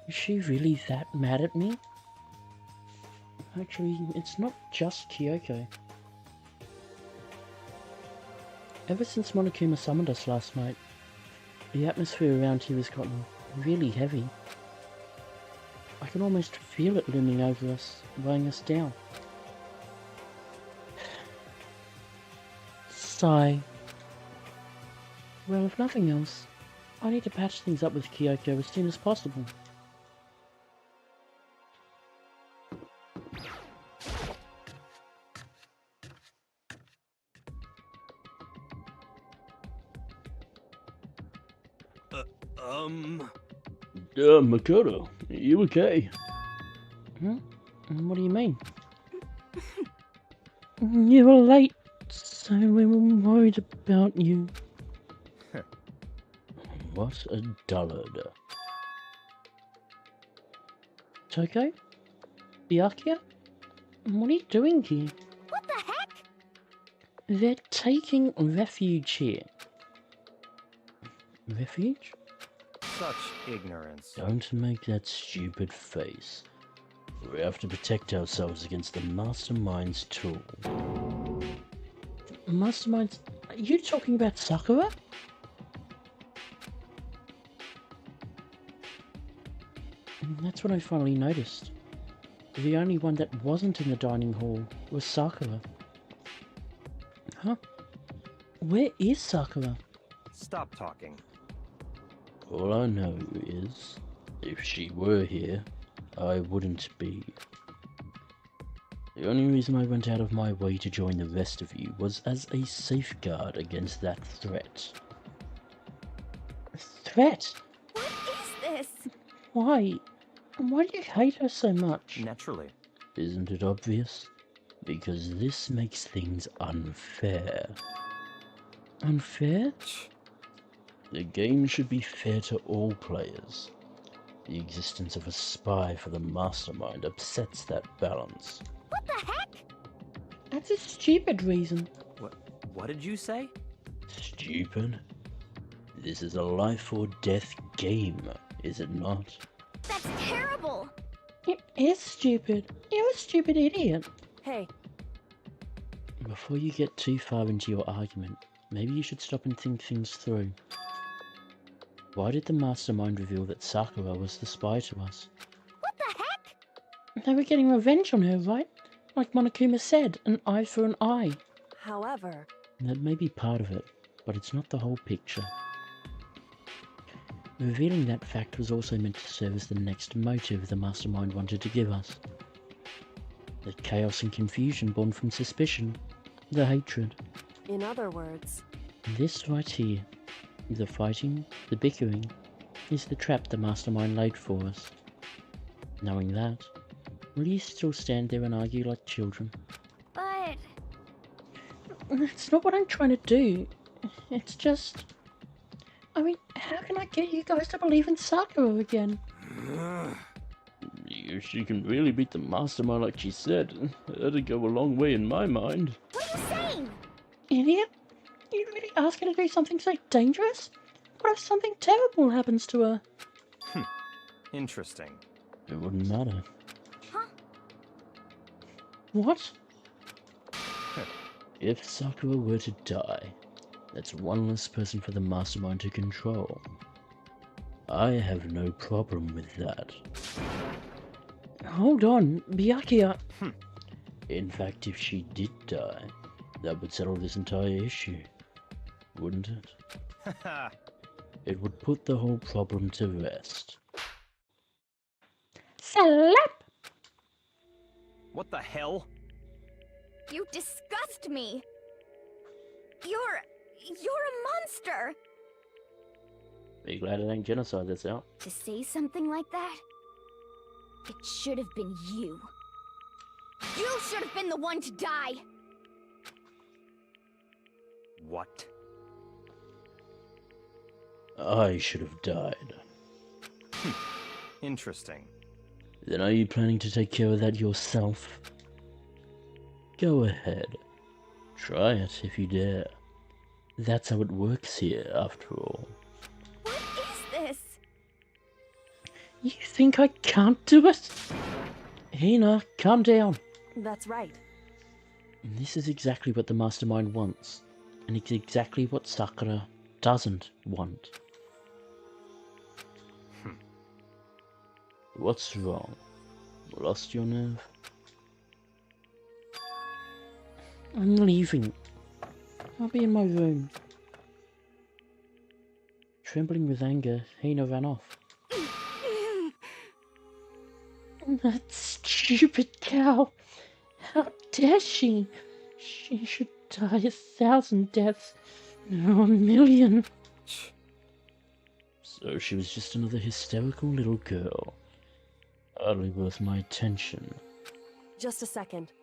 Is she really that mad at me? Actually, it's not just Kyoko. Ever since Monokuma summoned us last night, the atmosphere around here has gotten really heavy. I can almost feel it looming over us, weighing us down. Sigh. Well, if nothing else, I need to patch things up with Kyoko as soon as possible. Makoto, you okay? Hmm? What do you mean? You were late, so we were worried about you. What a dullard. Toko? Byakuya? What are you doing here? What the heck? They're taking refuge here. Refuge? Such ignorance. Don't make that stupid face. We have to protect ourselves against the Mastermind's tool. Mastermind's? Are you talking about Sakura? That's what I finally noticed. The only one that wasn't in the dining hall was Sakura. Huh? Where is Sakura? Stop talking. All I know is, if she were here, I wouldn't be. The only reason I went out of my way to join the rest of you was as a safeguard against that threat. Threat? What is this? Why? Why do you hate her so much? Naturally. Isn't it obvious? Because this makes things unfair. Unfair? The game should be fair to all players. The existence of a spy for the Mastermind upsets that balance. What the heck? That's a stupid reason. What did you say? Stupid? This is a life or death game, is it not? That's terrible. It is stupid. You're a stupid idiot. Hey, Before you get too far into your argument, maybe you should stop and think things through. Why did the Mastermind reveal that Sakura was the spy to us? What the heck? They were getting revenge on her, right? Like Monokuma said, an eye for an eye. however, That may be part of it, but it's not the whole picture. Revealing that fact was also meant to serve as the next motive the Mastermind wanted to give us. The chaos and confusion born from suspicion, the hatred. in other words, This right here, the fighting, the bickering, is the trap the Mastermind laid for us. Knowing that, will you still stand there and argue like children? But That's not what I'm trying to do. It's just... I mean, how can I get you guys to believe in Sakura again? She can really beat the Mastermind like she said. That'd go a long way in my mind. what are you saying? Idiot! You really ask her to do something so dangerous? What if something terrible happens to her? Interesting. It wouldn't matter. Huh? What? If Sakura were to die, that's one less person for the Mastermind to control. I have no problem with that. Hold on, Byakuya. In fact, if she did die, that would settle this entire issue, wouldn't it? it would put the whole problem to rest. Slap! What the hell? You disgust me! You're a monster! Be glad it ain't genocide that's out. To say something like that? It should have been you. You should have been the one to die! What? I should have died. Interesting. Then are you planning to take care of that yourself? Go ahead. Try it if you dare. That's how it works here, after all. What is this? You think I can't do it? Hina, calm down. That's right. This is exactly what the mastermind wants. And it's exactly what Sakura doesn't want. What's wrong? Lost your nerve? I'm leaving. I'll be in my room. Trembling with anger, Hina ran off. That stupid cow. How dare she? She should die 1,000 deaths. No, 1,000,000. So she was just another hysterical little girl. Hardly worth my attention. Just a second.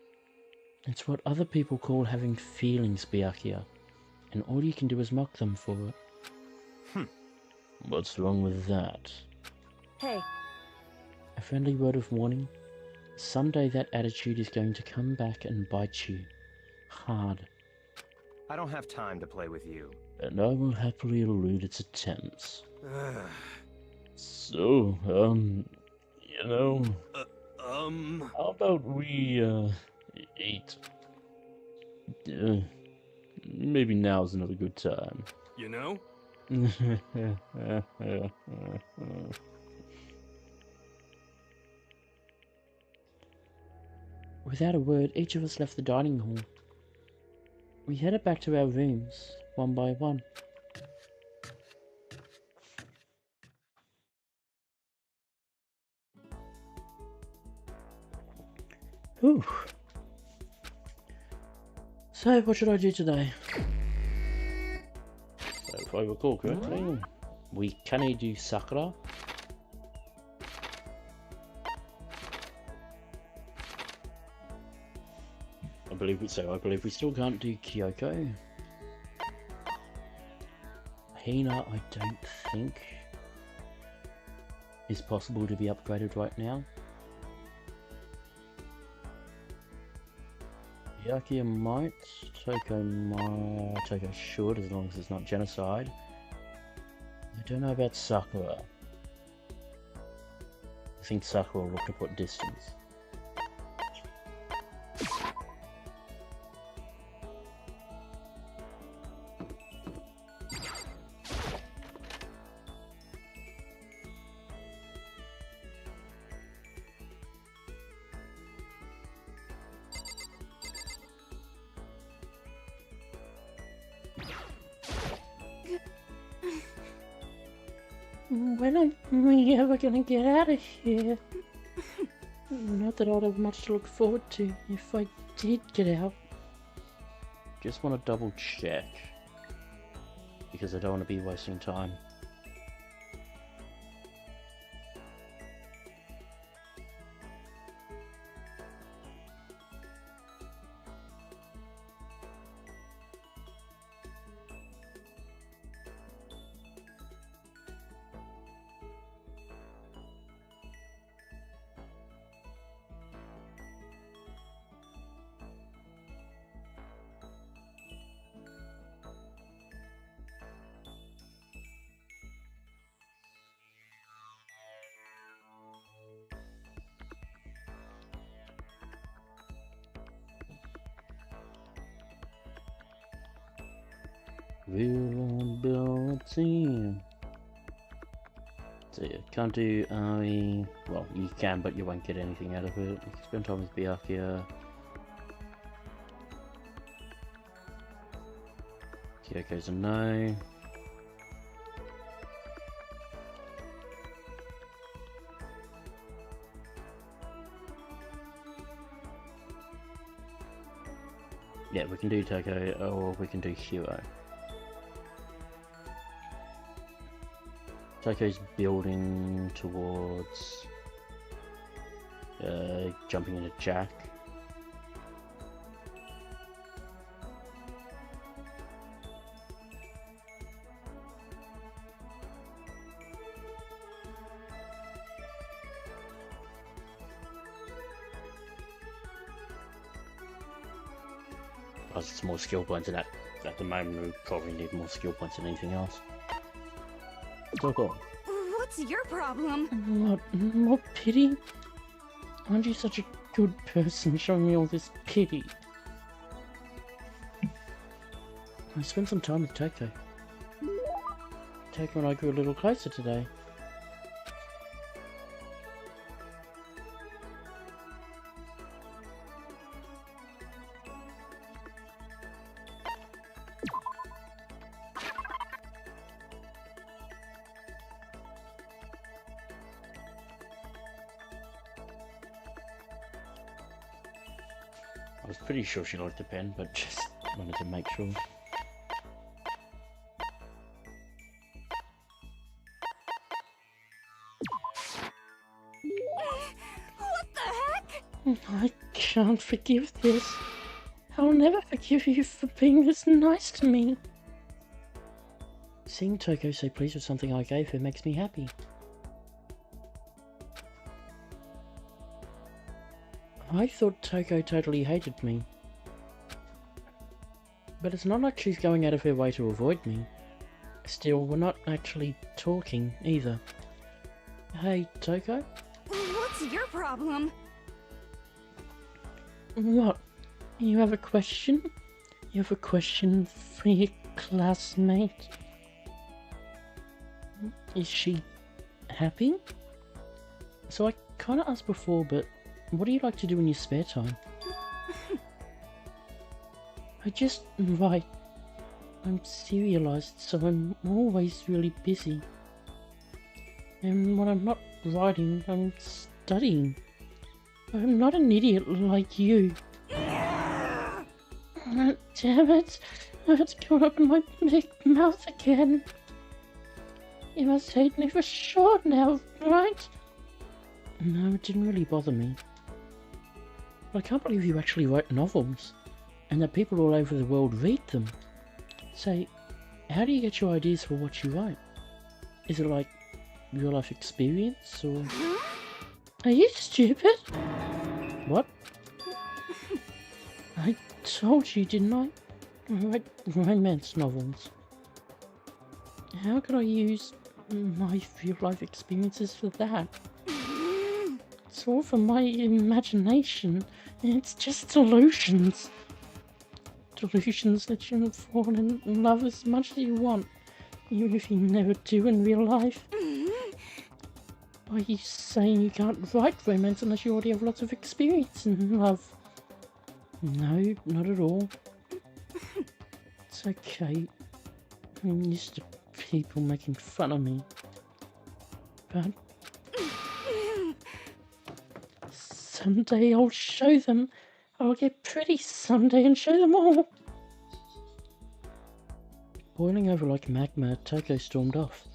It's what other people call having feelings, Byakuya. And all you can do is mock them for it. What's wrong with that? Hey, A friendly word of warning. Someday that attitude is going to come back and bite you. Hard. I don't have time to play with you. And I will happily elude its attempts. So, you know, how about we, eat? Maybe now's not a good time. You know? Without a word, each of us left the dining hall. We headed back to our rooms, one by one. Whew. So, what should I do today? So, if I recall correctly, we can do Sakura. I believe we still can't do Kyoko. Hina, I don't think is possible to be upgraded right now. Byakuya might, Toko should, as long as it's not genocide. I don't know about Sakura. I think Sakura will look to put distance. When are we ever gonna get out of here? Not that I'd have much to look forward to if I did get out. Just want to double check, because I don't want to be wasting time. Reliability. So yeah, can't do Ari. Well, you can, but you won't get anything out of it. You can spend time with Byakuya. Kyoko's a no. can do Taka or we can do Hero. Tako's building towards jumping into Jack. Plus it's more skill points in that. At the moment we probably need more skill points than anything else. Tako. What's your problem? What pity? Aren't you such a good person showing me all this pity? I spent some time with Tako. Tako and I grew a little closer today. I was pretty sure she liked the pen, but just wanted to make sure. What the heck? I can't forgive this. I'll never forgive you for being this nice to me. Seeing Tako so pleased with something I gave her makes me happy. I thought Tako totally hated me. But it's not like she's going out of her way to avoid me. Still, we're not actually talking either. Hey, Tako? What's your problem? What? You have a question? You have a question for your classmate? Is she happy? So I kinda asked before, but what do you like to do in your spare time? I just write. I'm serialized, so I'm always really busy. And when I'm not writing, I'm studying. I'm not an idiot like you. Damn it! It's gone up in my big mouth again. You must hate me for sure now, right? No, it didn't really bother me. But I can't believe you actually write novels, and that people all over the world read them. Say, how do you get your ideas for what you write? Is it like real life experience, or... Are you stupid? What? I told you, didn't I? I write romance novels. How could I use my real life experiences for that? It's all from my imagination. It's just delusions. Delusions that you can fall in love as much as you want, even if you never do in real life. Are you saying you can't write romance unless you already have lots of experience in love? No, not at all. It's okay. I'm used to people making fun of me. But someday I'll show them. I'll get pretty someday and show them all. Boiling over like magma, Tako stormed off.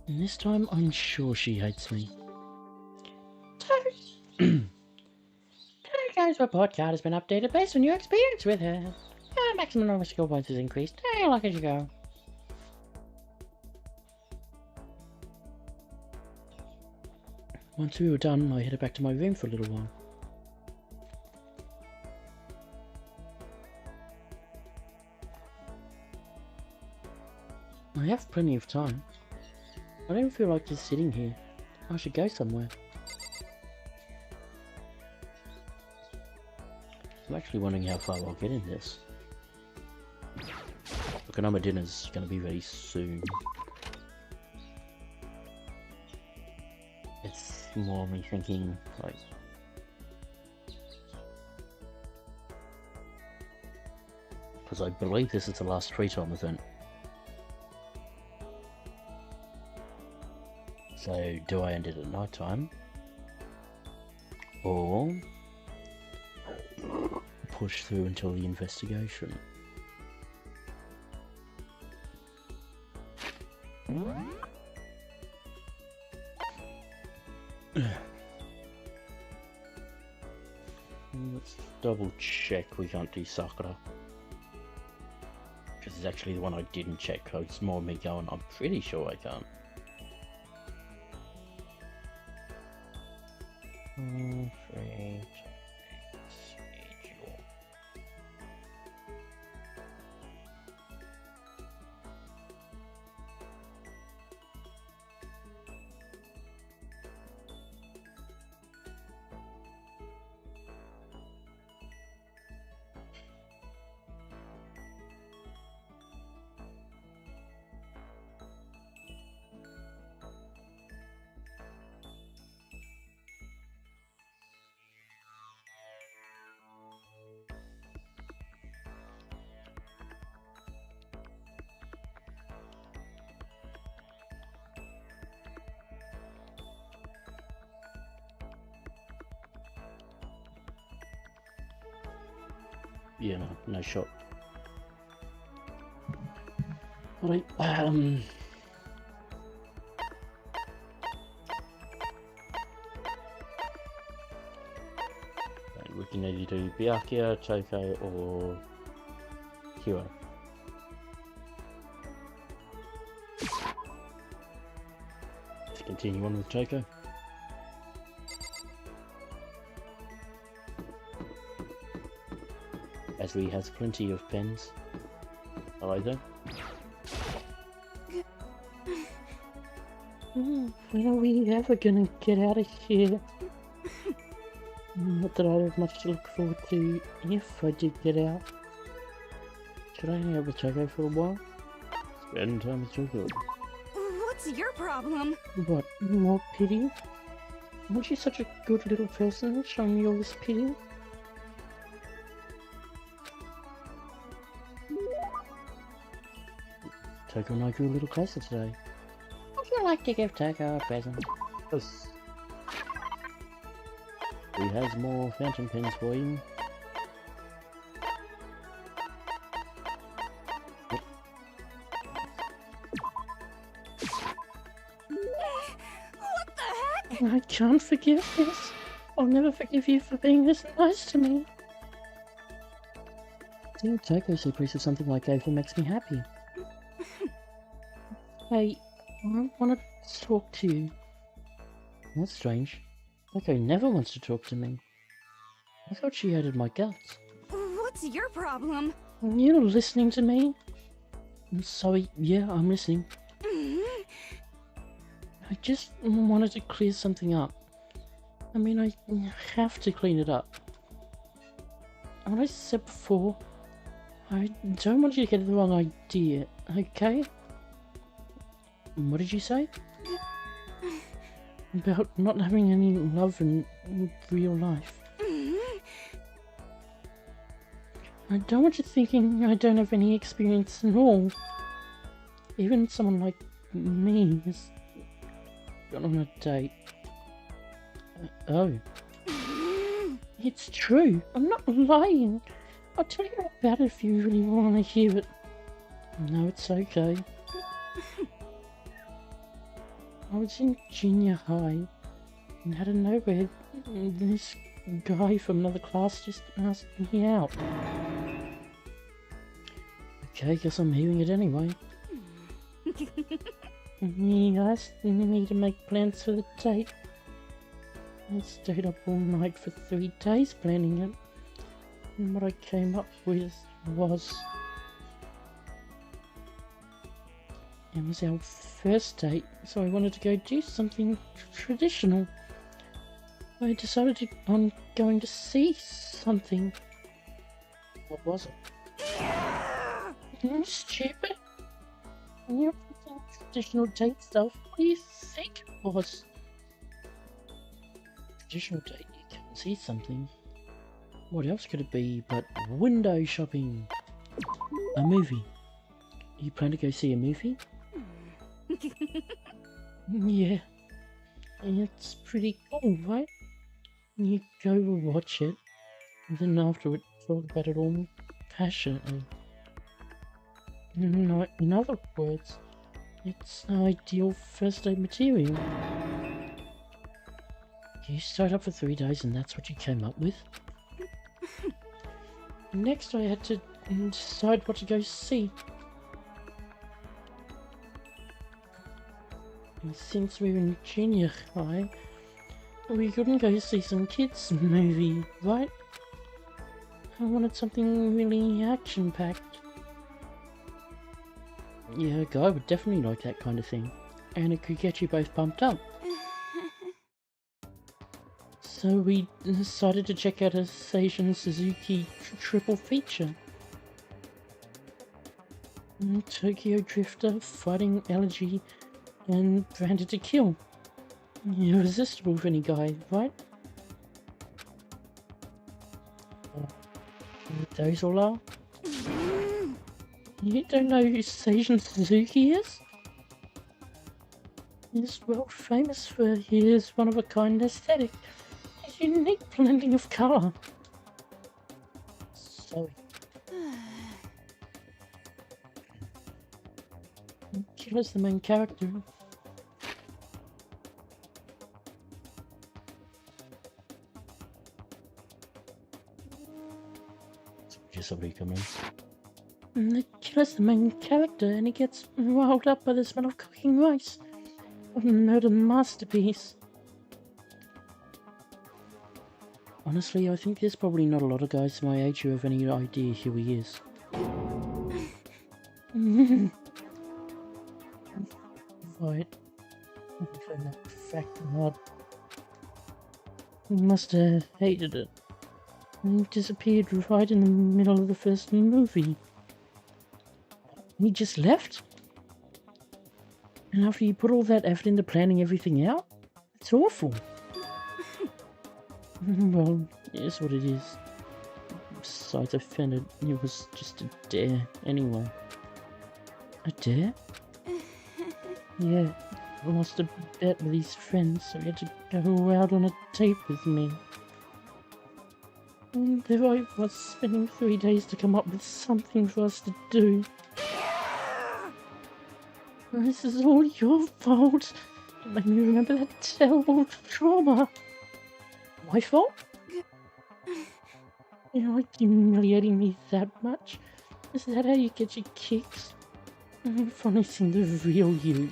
And this time I'm sure she hates me. Tako's report card has been updated based on your experience with her. Maximum number of skill points is increased. Hey, luck as you go. Once we were done, I headed back to my room for a little while. I have plenty of time. I don't feel like just sitting here. I should go somewhere. I'm actually wondering how far I'll get in this. Look, I know my dinner's gonna be ready soon. It's more me thinking, like... Because I believe this is the last free time event. So, do I end it at night time? Or... push through until the investigation. Let's double check we can't do Sakura. Because it's actually the one I didn't check, so it's more me going, I'm pretty sure I can't. Schedule. Yeah, no shot. Right, we can either do Byakuya, Toko, or Hero. Let's continue on with Toko. As he has plenty of pens. Either. When are we ever gonna get out of here? Not that I have much to look forward to if I did get out. Should I hang out with Toko for a while? Spend time with Toko. What's your problem? What, more pity? Aren't you such a good little person, showing me all this pity? Toko and I grew a little closer today. Would you like to give Taka a present? Yes. He has more phantom pens for you. What the heck? I can't forgive this. I'll never forgive you for being this nice to me. Seeing Toko so pleased with something like April makes me happy. Hey, I want to talk to you. That's strange. Toko never wants to talk to me. I thought she hated my guts. What's your problem? You're listening to me? I'm sorry, yeah, I'm listening. I just wanted to clear something up. I mean, I have to clean it up. What I said before, I don't want you to get the wrong idea, okay? What did you say? About not having any love in real life. I don't want you thinking I don't have any experience at all. Even someone like me has gone on a date. Oh. It's true. I'm not lying. I'll tell you about it if you really want to hear it. No, it's okay. I was in junior high, and out of nowhere, this guy from another class just asked me out. Okay, guess I'm hearing it anyway. He asked me to make plans for the date. I stayed up all night for 3 days planning it, and what I came up with was... It was our first date, so I wanted to go do something traditional. I decided on going to see something. What was it? You stupid. You're thinking traditional date stuff. What do you think it was? Traditional date, you can see something. What else could it be but window shopping? A movie. You plan to go see a movie? Yeah. It's pretty cool, right? You go watch it, and then afterward thought about it all passionately. In other words, it's ideal first aid material. You stayed up for 3 days and that's what you came up with? Next I had to decide what to go see. And since we were in junior high, we couldn't go see some kids movie, right? I wanted something really action-packed. Yeah, a guy would definitely like that kind of thing. And it could get you both pumped up. So we decided to check out a Seijun Suzuki triple feature. Tokyo Drifter, Fighting Elegy, and Branded to Kill. Irresistible for any guy, right? Those all are? You don't know who Seijun Suzuki is? He's world famous for his one-of-a-kind aesthetic. His unique blending of colour. Sorry. Killer's the main character. Just somebody come in. The killer's the main character and he gets riled up by the smell of cooking rice. What a murder masterpiece. Honestly, I think there's probably not a lot of guys my age who have any idea who he is. Right. That fact odd. He must have hated it. He disappeared right in the middle of the first movie. And he just left? And after you put all that effort into planning everything out? It's awful. Well, it is what it is. Besides, I found it was just a dare anyway. A dare? Yeah, I lost a bet with his friends, so he had to go out on a date with me. And there I was, spending 3 days to come up with something for us to do. This is all your fault. It made me remember that terrible trauma. My fault? You like humiliating me that much? Is that how you get your kicks? I've finally seen the real you.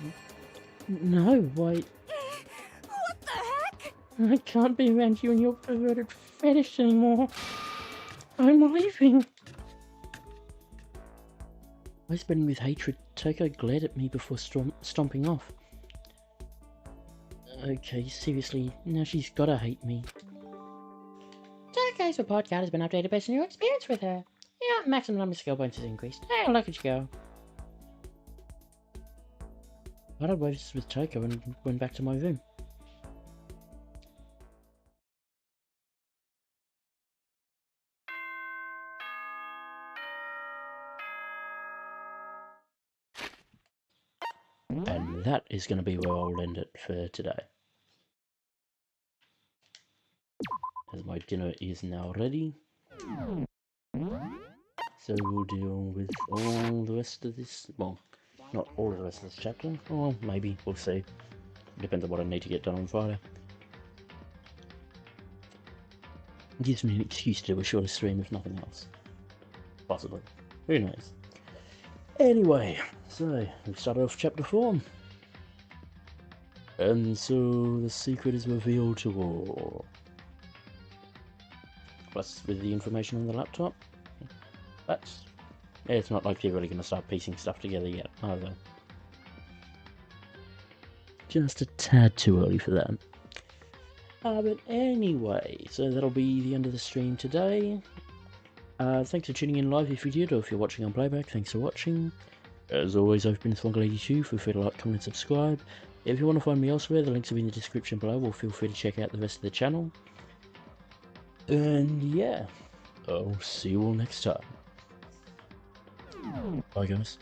No, why? What the heck? I can't be around you and your perverted fetish anymore. I'm leaving. Whispering with hatred, Toko glared at me before stomping off. Okay, seriously, now she's gotta hate me. Toko's report card has been updated based on your experience with her. Yeah, maximum number of skill points has increased. Hey, look at you go. I had words with Toko and went back to my room. And that is going to be where I'll end it for today. As my dinner is now ready. So we'll deal with all the rest of this, well, not all of the rest of this chapter, or maybe, we'll see. Depends on what I need to get done on Friday. It gives me an excuse to do a shorter stream if nothing else. Possibly. Who knows? Anyway, so we've started off chapter 4. And so the secret is revealed to all. Plus with the information on the laptop. That's... it's not like they're really going to start piecing stuff together yet, are they? Just a tad too early for that. But anyway, so that'll be the end of the stream today. Thanks for tuning in live if you did, or if you're watching on playback, thanks for watching. As always, I've been Thwongle82, feel free to like, comment and subscribe. If you want to find me elsewhere, the links will be in the description below, or feel free to check out the rest of the channel. And yeah, I'll see you all next time. Bye guys.